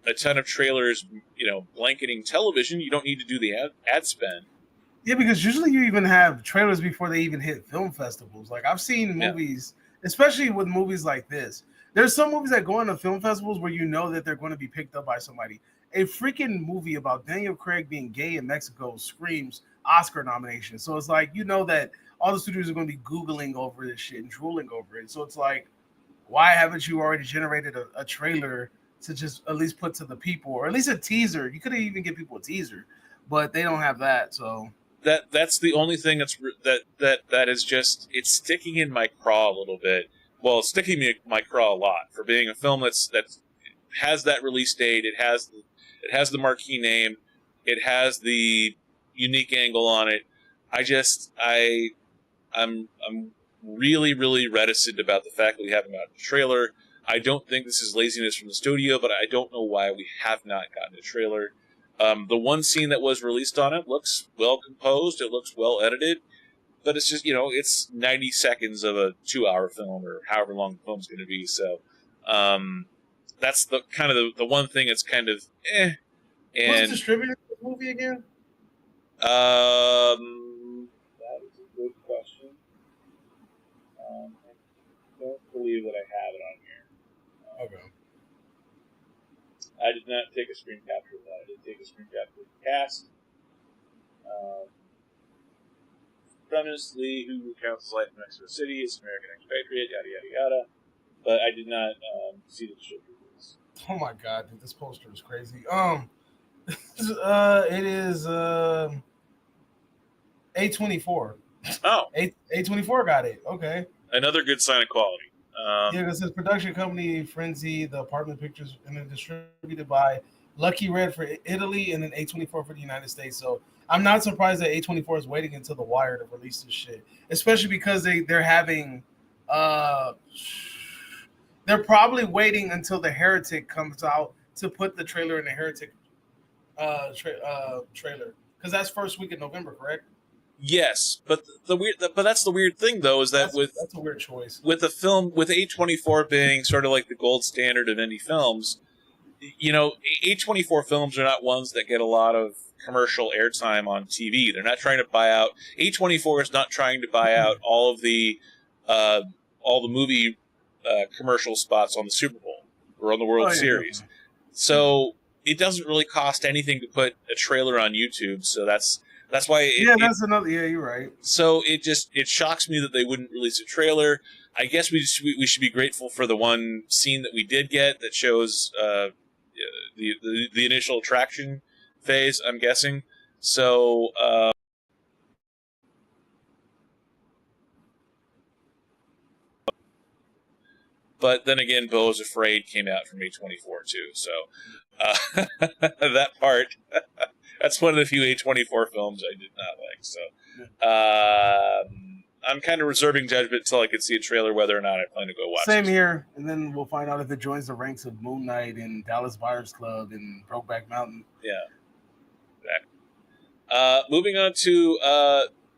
a ton of trailers, blanketing television. You don't need to do the ad spend. Yeah, because usually you even have trailers before they even hit film festivals. Like I've seen movies, especially with movies like this. There's some movies that go into film festivals where you know that they're going to be picked up by somebody. A freaking movie about Daniel Craig being gay in Mexico screams Oscar nomination. So it's like, that all the studios are going to be Googling over this shit and drooling over it. So it's like, why haven't you already generated a trailer to just at least put to the people, or at least a teaser? You could even give people a teaser, but they don't have that. So that's the only thing that is just, it's sticking in my craw a little bit. Well, it's sticking in my craw a lot for being a film that has that release date. It has the marquee name. It has the unique angle on it. I'm really, really reticent about the fact that we haven't gotten a trailer. I don't think this is laziness from the studio, but I don't know why we have not gotten a trailer. The one scene that was released on it looks well composed. It looks well edited, but it's just, it's 90 seconds of a 2-hour film or however long the film's going to be. So, that's the kind of the one thing that's kind of eh. And who's distributing the movie again? That is a good question. I don't believe that I have it on here. Okay. I did not take a screen capture of that. I did take a screen capture of the cast. Premise: Lee, who recounts his life in Mexico City, is an American expatriate, yada yada yada. But I did not see the description of this. Oh my god, dude, this poster is crazy. It is A24. Oh, A24 got it. Okay. another good sign of quality. Yeah, it says production company Frenzy, the apartment pictures, and then distributed by Lucky Red for Italy, and then A24 for the United States. So I'm not surprised that A24 is waiting until The Wire to release this shit, especially because they're having they're probably waiting until the Heretic comes out to put the trailer in the Heretic trailer, because that's first week in November, correct? Yes, but that's the weird thing though, is that that's a weird choice. With a film with A24 being sort of like the gold standard of indie films, A24 films are not ones that get a lot of commercial airtime on TV. They're not trying to buy out. A24 is not trying to buy out all the movie commercial spots on the Super Bowl or on the World Series. Definitely. So it doesn't really cost anything to put a trailer on YouTube. So that's why. That's another. Yeah, you're right. So it shocks me that they wouldn't release a trailer. I guess we should be grateful for the one scene that we did get that shows the initial attraction phase, I'm guessing. So but then again, Beau's Afraid came out from A24 too. So that part, that's one of the few A24 films I did not like. So I'm kind of reserving judgment until I can see a trailer whether or not I plan to go watch it. Same here, and then we'll find out if it joins the ranks of Moon Knight and Dallas Buyers Club and Brokeback Mountain. Yeah. Exactly. Moving on to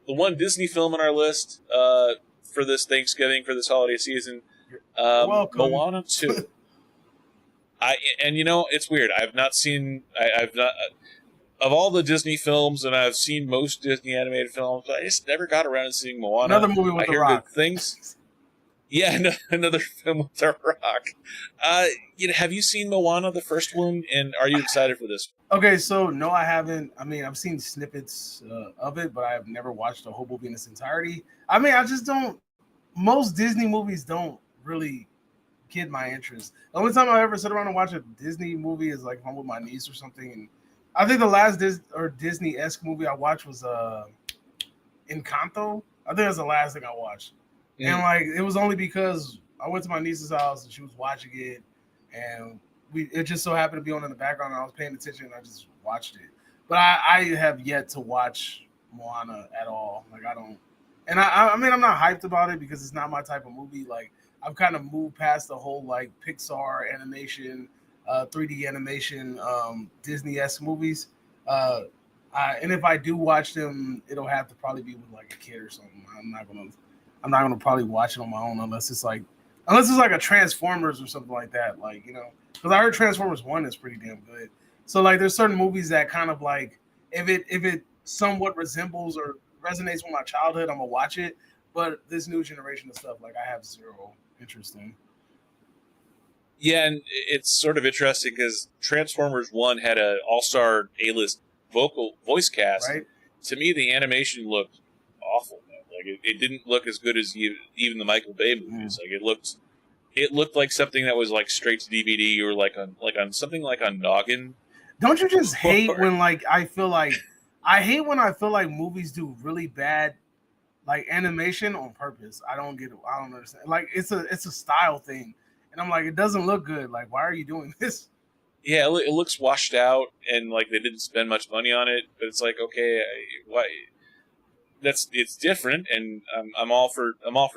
the one Disney film on our list for this Thanksgiving, for this holiday season, Moana 2. It's weird. I've not of all the Disney films, and I've seen most Disney animated films, I just never got around to seeing Moana. Another movie with The Rock. Good things. Yeah, another film with The Rock. Have you seen Moana, the first one, and are you excited for this one? Okay, so no, I haven't. I mean, I've seen snippets of it, but I've never watched the whole movie in its entirety. I mean, I just don't. Most Disney movies don't really get my interest. The only time I ever sit around and watch a Disney movie is like if I'm with my niece or something. And I think the last Disney-esque movie I watched was Encanto. I think that's the last thing I watched. Mm. And like it was only because I went to my niece's house and she was watching it, and it just so happened to be on in the background, and I was paying attention and I just watched it. But I have yet to watch Moana at all. Like I don't, and I mean I'm not hyped about it because it's not my type of movie. Like I've kind of moved past the whole like Pixar animation, 3D animation, Disney-esque movies. And if I do watch them, it'll have to probably be with like a kid or something. I'm not gonna probably watch it on my own unless it's like a Transformers or something like that. Like because I heard Transformers 1 is pretty damn good. So like there's certain movies that kind of like if it somewhat resembles or resonates with my childhood, I'm gonna watch it. But this new generation of stuff, like I have zero interest in. Yeah, and it's sort of interesting because Transformers 1 had an all-star A-list voice cast. Right? To me, the animation looked awful. Like it didn't look as good as even the Michael Bay movies. Like it looked like something that was like straight to DVD or like on something like on Noggin. Don't you just hate when like I feel like movies do really bad like animation on purpose? I don't get it. I don't understand. Like it's a style thing, and I'm like, it doesn't look good. Like, why are you doing this? Yeah, it looks washed out, and like they didn't spend much money on it. But it's like, okay, why? It's different, and I'm all for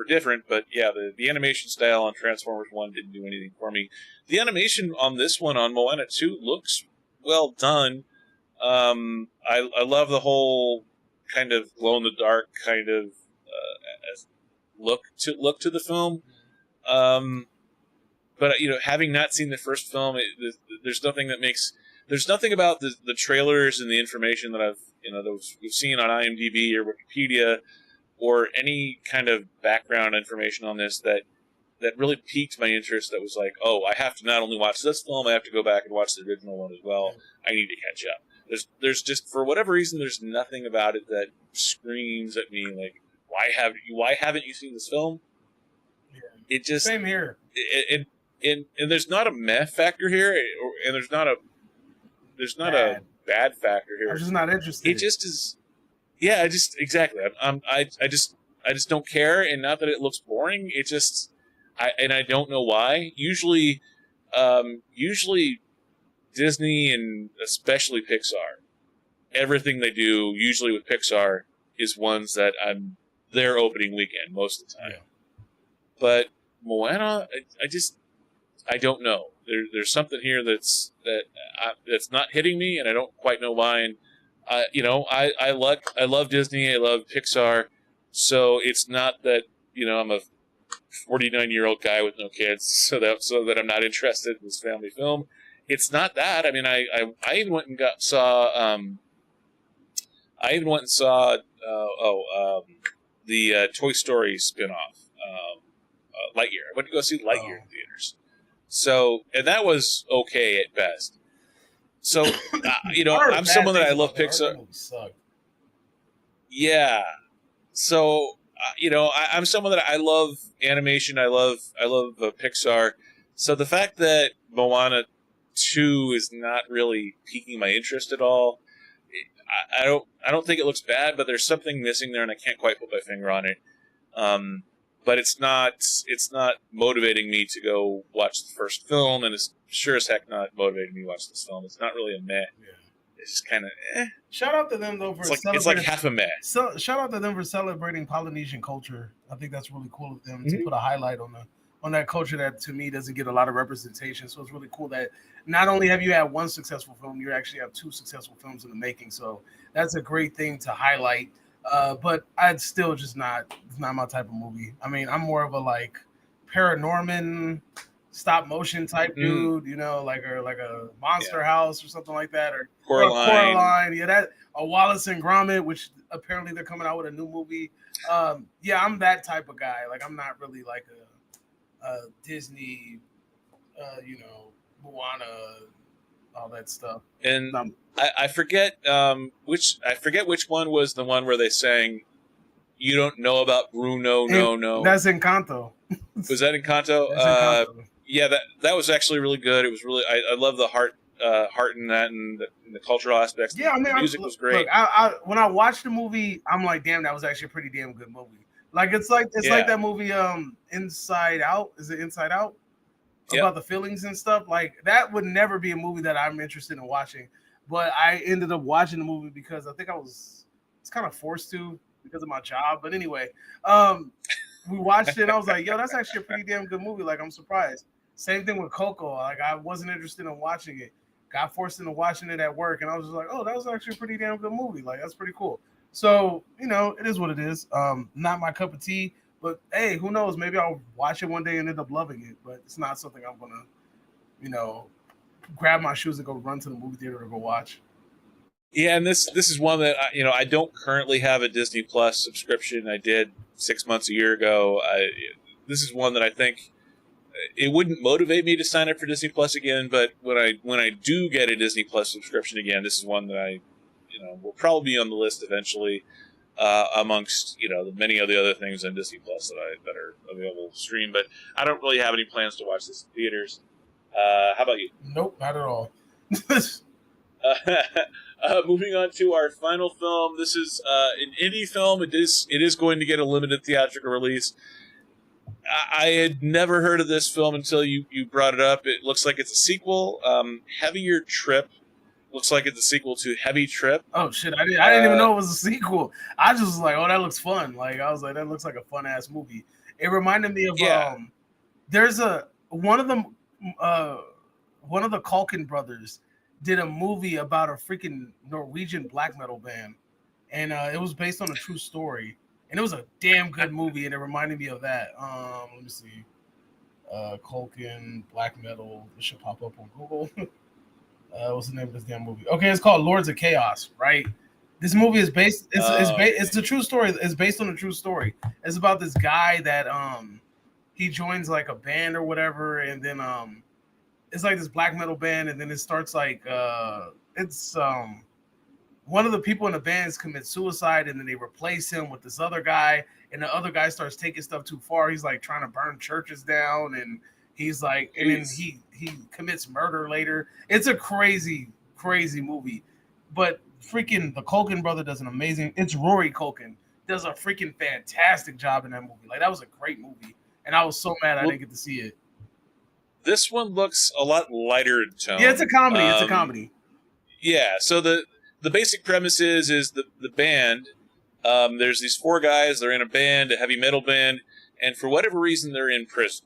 different. But yeah, the animation style on Transformers 1 didn't do anything for me. The animation on this one on Moana 2 looks well done. I love the whole kind of glow in the dark kind of look to the film. But having not seen the first film, there's nothing about the trailers and the information that we've seen on IMDb or Wikipedia or any kind of background information on this that really piqued my interest. That was like, oh, I have to not only watch this film, I have to go back and watch the original one as well. I need to catch up. There's just, for whatever reason, there's nothing about it that screams at me like, why haven't you seen this film? Yeah. It just, same here. And there's not a meh factor here, and there's not a bad factor here. I'm just not interested. It just is. Yeah, exactly. I just don't care, and not that it looks boring. It just, I don't know why. Usually Disney and especially Pixar, everything they do usually with Pixar is ones that I'm their opening weekend most of the time. Yeah. But Moana, I don't know. There's something here that's not hitting me, and I don't quite know why. And I love Disney, I love Pixar, so it's not that I'm a 49-year-old guy with no kids, so that I'm not interested in this family film. It's not that. I mean, I even went and saw the Toy Story spinoff, Lightyear. I went to go see Lightyear in theaters. So, and that was okay at best. So, I'm someone that I love Pixar. Yeah. So, I'm someone that I love animation. I love Pixar. So the fact that Moana 2 is not really piquing my interest at all, I don't think it looks bad, but there's something missing there, and I can't quite put my finger on it. But it's not motivating me to go watch the first film, and it's sure as heck not motivating me to watch this film. It's not really a meh. Yeah. It's just kind of Shout out to them though for celebrating. It's like half a meh. So shout out to them for celebrating Polynesian culture. I think that's really cool of them to put a highlight on that culture that to me doesn't get a lot of representation. So it's really cool that not only have you had one successful film, you actually have two successful films in the making. So that's a great thing to highlight. But I'd still it's not my type of movie. I mean, I'm more of a like Paranorman stop motion type dude, like a Monster House or something like that, or Coraline. Yeah, that a Wallace and Gromit, which apparently they're coming out with a new movie. Yeah, I'm that type of guy. Like I'm not really like a Disney, Moana, all that stuff. And I forget which one was the one where they sang "You Don't Know About Bruno." No. That's Encanto. Was that Encanto? Yeah, that was actually really good. It was really I love the heart in that and the cultural aspects. Yeah, I mean, the music was great. Look, when I watched the movie, I'm like, damn, that was actually a pretty damn good movie. Like it's like that movie Inside Out. Is it Inside Out? About the feelings and stuff. Like that would never be a movie that I'm interested in watching. but I ended up watching the movie because I think it's kind of forced to because of my job. But anyway, we watched it. And I was like, yo, that's actually a pretty damn good movie. Like, I'm surprised. Same thing with Coco. Like, I wasn't interested in watching it. Got forced into watching it at work, and I was just like, oh, that was actually a pretty damn good movie. Like, that's pretty cool. So, it is what it is. Not my cup of tea, but hey, who knows? Maybe I'll watch it one day and end up loving it. But it's not something I'm gonna, grab my shoes and go run to the movie theater to go watch. Yeah, and this is one that I don't currently have a Disney Plus subscription. I did 6 months, a year ago. This is one that I think it wouldn't motivate me to sign up for Disney Plus again. But when I do get a Disney Plus subscription again, this is one that I will probably be on the list eventually, amongst the many of the other things on Disney Plus that are available to stream. But I don't really have any plans to watch this in theaters. How about you? Nope, not at all. Moving on to our final film. This is an indie film. It is going to get a limited theatrical release. I had never heard of this film until you brought it up. It looks like it's a sequel. Heavier Trip looks like it's a sequel to Heavy Trip. Oh shit! I didn't even know it was a sequel. I just was like, oh, that looks fun. Like, I was like, that looks like a fun ass movie. It reminded me of there's one of the Culkin brothers did a movie about a freaking Norwegian black metal band, and it was based on a true story, and it was a damn good movie, and it reminded me of that. Let me see, Culkin black metal. It should pop up on Google. What's the name of this damn movie? Okay, it's called Lords of Chaos. Right. This movie is based. It's a true story. It's based on a true story. It's about this guy that he joins like a band or whatever, and then it's like this black metal band, and then it starts like one of the people in the bands commits suicide, and then they replace him with this other guy, and the other guy starts taking stuff too far. He's like trying to burn churches down, and he's like, and then he commits murder later. It's a crazy movie, but freaking the Culkin brother does an amazing. It's Rory Culkin does a freaking fantastic job in that movie. Like, that was a great movie, and I was so mad I didn't get to see it. This one looks a lot lighter in tone. Yeah, it's a comedy. It's a comedy. Yeah, so the basic premise is the band. There's these four guys. They're in a band, a heavy metal band, and for whatever reason, they're in prison.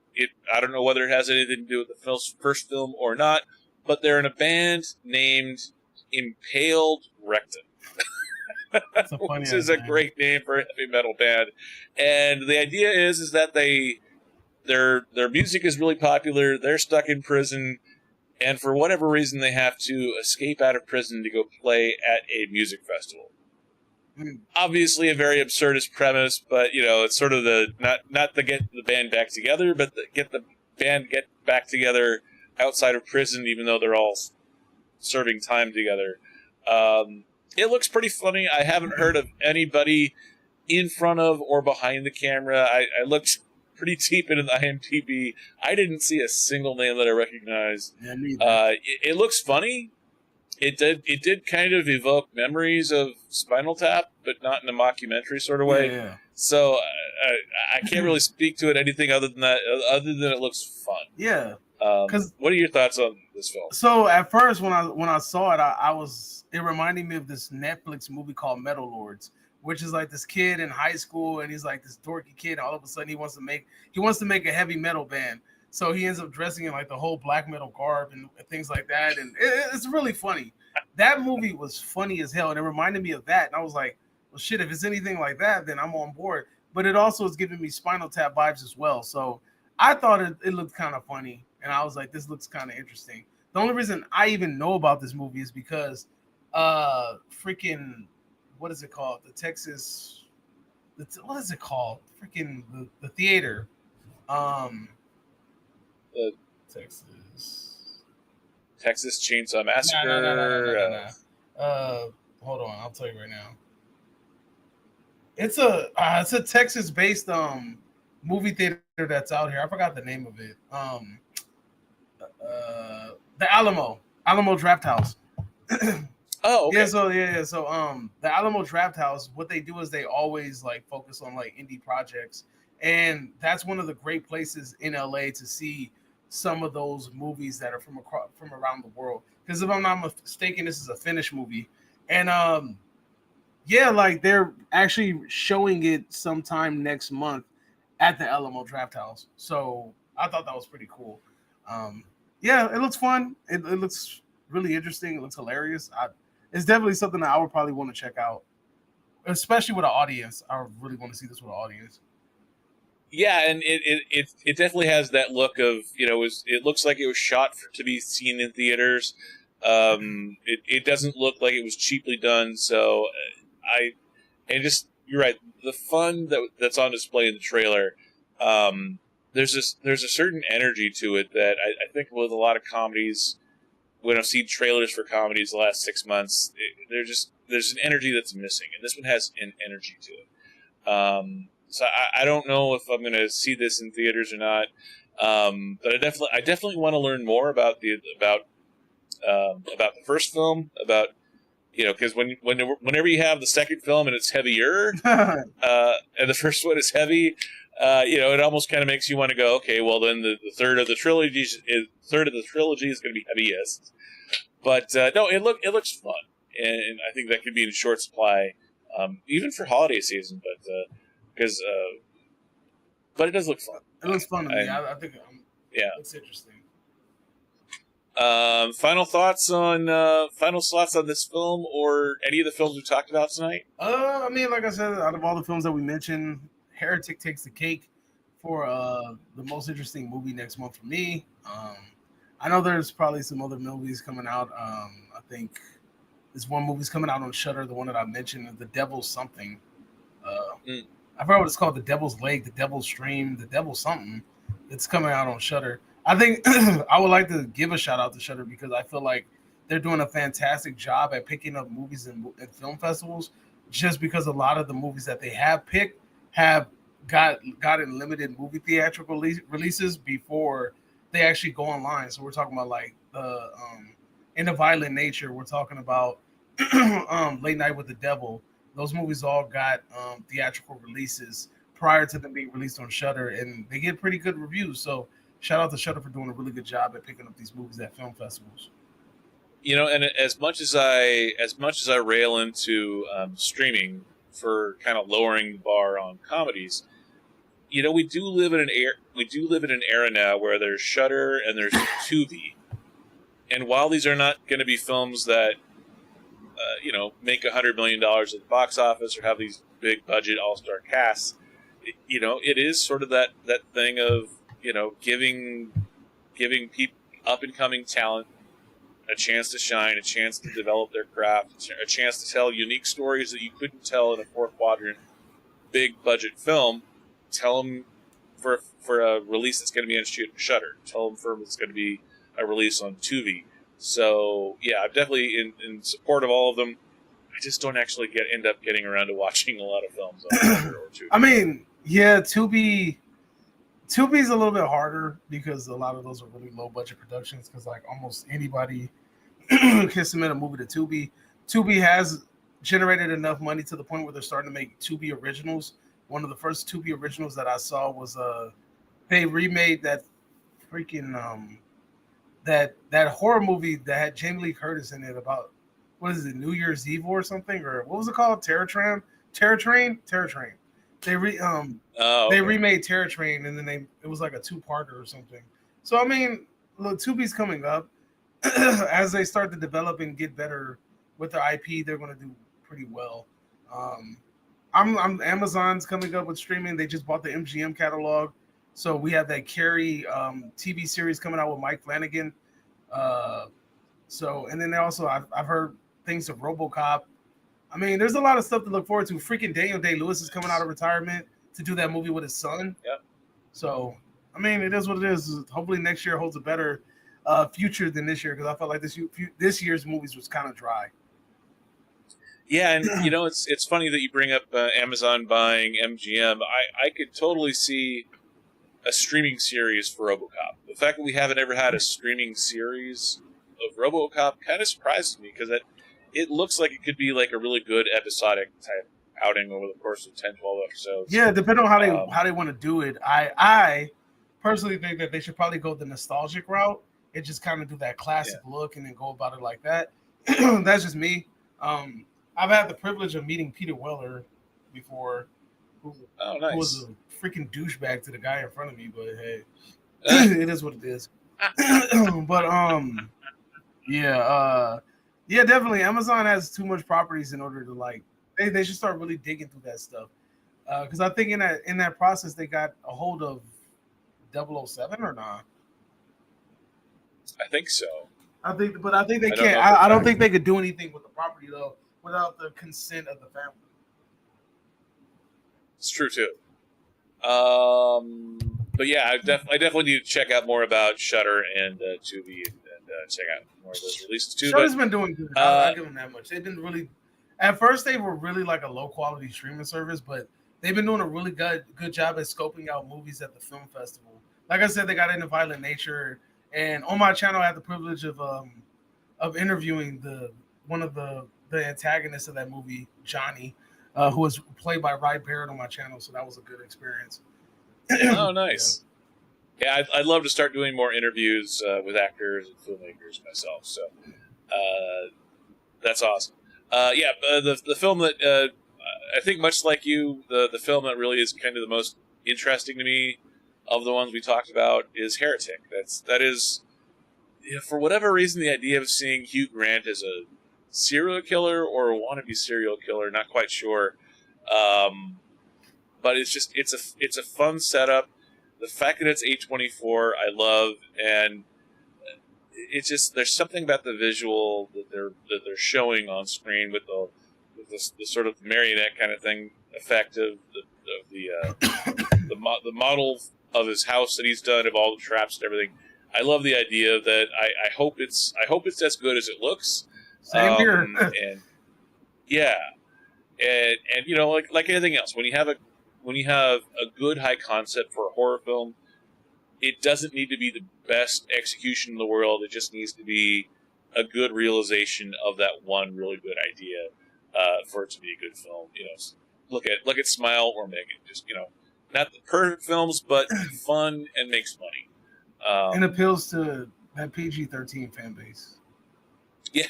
I don't know whether it has anything to do with the first film or not, but they're in a band named Impaled Rectum. Which is a great name for a heavy metal band. And the idea is that their music is really popular. They're stuck in prison, and for whatever reason, they have to escape out of prison to go play at a music festival. Obviously, a very absurdist premise, but it's sort of not to get the band back together, but get back together outside of prison, even though they're all serving time together. It looks pretty funny. I haven't heard of anybody in front of or behind the camera. I looked pretty deep into the IMDb. I didn't see a single name that I recognized. Yeah, it looks funny. It did kind of evoke memories of Spinal Tap, but not in a mockumentary sort of way. Yeah. So I can't really speak to it anything other than that. Other than it looks fun. Yeah. What are your thoughts on this film? So at first, when I saw it, it reminded me of this Netflix movie called Metal Lords, which is like this kid in high school, and he's like this dorky kid. All of a sudden, he wants to make a heavy metal band. So he ends up dressing in like the whole black metal garb and things like that, and it's really funny. That movie was funny as hell, and it reminded me of that. And I was like, well, shit, if it's anything like that, then I'm on board. But it also is giving me Spinal Tap vibes as well. So I thought it looked kind of funny, and I was like, this looks kind of interesting. The only reason I even know about this movie is because freaking, what is it called? What is it called? Freaking the theater. Texas Chainsaw Massacre. No. Hold on, I'll tell you right now. It's a Texas-based movie theater that's out here. I forgot the name of it. The Alamo Draft House. Oh, okay. So the Alamo Draft House, what they do is they always like focus on like indie projects, and that's one of the great places in LA to see some of those movies that are from around the world, because if I'm not mistaken, this is a Finnish movie, and yeah, like they're actually showing it sometime next month at the Alamo Draft House. So I thought that was pretty cool. Yeah, it looks fun. It looks really interesting. It looks hilarious. It's definitely something that I would probably want to check out, especially with an audience. I really want to see this with an audience. Yeah, and it definitely has that look of, it looks like it was shot to be seen in theaters. It doesn't look like it was cheaply done. So you're right. The fun that's on display in the trailer, there's a certain energy to it that I think with a lot of comedies, when I've seen trailers for comedies the last 6 months, there's an energy that's missing, and this one has an energy to it. So I don't know if I'm going to see this in theaters or not, but I definitely want to learn more about the first film, because whenever you have the second film and it's heavier, and the first one is heavy, it almost kind of makes you want to go, okay, well then the third of the trilogy is going to be heaviest. But no, it looks fun, and I think that could be in short supply, even for holiday season. But it does look fun. It looks fun to me. I think it's interesting. Final thoughts on this film or any of the films we talked about tonight? I mean, like I said, out of all the films that we mentioned, Heretic takes the cake for the most interesting movie next month for me. I know there's probably some other movies coming out. I think this one movie's coming out on Shudder, the one that I mentioned, The Devil's Something. I forgot what it's called, The Devil's Lake, The Devil's Stream, The Devil's Something. It's coming out on Shudder. I think I would like to give a shout out to Shudder because I feel like they're doing a fantastic job at picking up movies in film festivals, just because a lot of the movies that they have picked have gotten limited movie theatrical releases before they actually go online. So we're talking about like In a Violent Nature. We're talking about Late Night with the Devil. Those movies all got theatrical releases prior to them being released on Shudder, and they get pretty good reviews. So shout out to Shudder for doing a really good job at picking up these movies at film festivals. And as much as I rail into streaming for kind of lowering the bar on comedies, we do live in an era now where there's Shudder and there's Tubi, and while these are not going to be films that make $100 million at the box office or have these big budget all-star casts, it is sort of that thing of giving people up and coming talent a chance to shine, a chance to develop their craft, a chance to tell unique stories that you couldn't tell in a fourth quadrant big budget film. Tell them for a release that's going to be on Shudder. Tell them for it's going to be a release on Tubi. So yeah, I'm definitely in support of all of them. I just don't actually end up getting around to watching a lot of films on Shudder or Tubi. I mean, yeah, Tubi's a little bit harder because a lot of those are really low budget productions. Because like almost anybody can submit a movie to Tubi. Tubi has generated enough money to the point where they're starting to make Tubi originals. One of the first Tubi originals that I saw was they remade that freaking that horror movie that had Jamie Lee Curtis in it about, what is it, New Year's Eve or something, or what was it called? Terror Train. They remade Terror Train, and then it was like a two-parter or something. So I mean, look, Tubi's coming up. As they start to develop and get better with their IP, they're going to do pretty well. Amazon's coming up with streaming. They just bought the MGM catalog, so we have that Carrie TV series coming out with Mike Flanagan. And then also I've heard things of RoboCop. I mean, there's a lot of stuff to look forward to. Freaking Daniel Day-Lewis is coming out of retirement to do that movie with his son. Yep. So, I mean, it is what it is. Hopefully next year holds a better future than this year, because I felt like this year's movies was kind of dry. Yeah, and it's funny that you bring up Amazon buying MGM. I could totally see a streaming series for RoboCop. The fact that we haven't ever had a streaming series of RoboCop kind of surprises me, because it looks like it could be like a really good episodic type outing over the course of 10, 12 episodes. Yeah, depending on how they want to do it. I personally think that they should probably go the nostalgic route it just kind of do that classic look and then go about it like that. That's just me. I've had the privilege of meeting Peter Weller before, who was a freaking douchebag to the guy in front of me, but hey, it is what it is. But yeah, definitely. Amazon has too much properties in order to like. They should start really digging through that stuff. Because I think in that process they got a hold of 007 or not. I think so. I think they can't. I don't think they could do anything with the property though without the consent of the family. It's true too. But yeah, I definitely need to check out more about Shudder and Tubi and check out more of those releases too. Shudder's been doing good. I'll give them that much. They've been really. At first, they were really like a low quality streaming service, but they've been doing a really good job at scoping out movies at the film festival. Like I said, they got into Violent Nature, and on my channel, I had the privilege of interviewing one of the antagonists of that movie, Johnny, who was played by Wright on my channel. So that was a good experience. Oh, nice. Yeah, I'd love to start doing more interviews with actors and filmmakers myself. So that's awesome. The film that I think, much like you, the film that really is kind of the most interesting to me of the ones we talked about is Heretic. That is, for whatever reason, the idea of seeing Hugh Grant as a serial killer or a wannabe serial killer, not quite sure. But it's a fun setup. The fact that it's A24, I love, and it's just there's something about the visual that they're showing on screen with the sort of marionette kind of thing effect of the model of his house that he's done, of all the traps and everything. I love the idea of that. I hope it's as good as it looks. Same here. And yeah, and you know, like anything else, when you have a good high concept for a horror film, it doesn't need to be the best execution in the world. It just needs to be a good realization of that one really good idea for it to be a good film. You know, look at Smile or Megan. Just, you know, not the perfect films, but fun and makes money. And appeals to that PG-13 fan base. Yeah.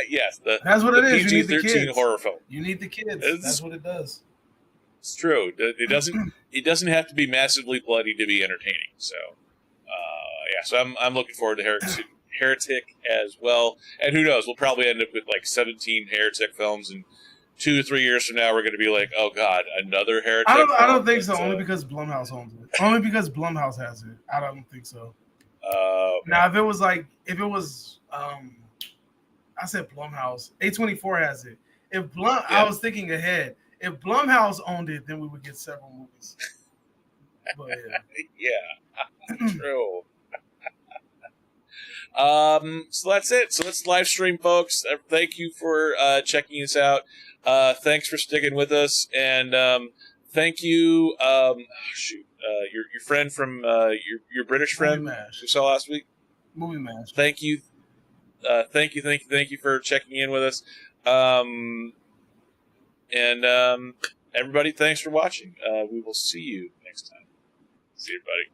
Yes. That's what it is. You need the PG-13 kids. horror film. You need the kids. That's what it does. It's true. It doesn't have to be massively bloody to be entertaining. So, so I'm looking forward to Heretic as well. And who knows? We'll probably end up with like 17 Heretic films, and 2 or 3 years from now, we're going to be like, oh god, another Heretic. I don't think so. Only because Blumhouse owns it. Only because Blumhouse has it. I don't think so. Now, if it was I said Blumhouse. A24 has it. I was thinking ahead. If Blumhouse owned it, then we would get several movies. But, yeah, true. So that's it. So let's live stream, folks. Thank you for checking us out. Thanks for sticking with us, and thank you. Your friend from your British friend you saw last week. Movie Mash. Thank you. Thank you for checking in with us. And everybody, thanks for watching. We will see you next time. See you, buddy.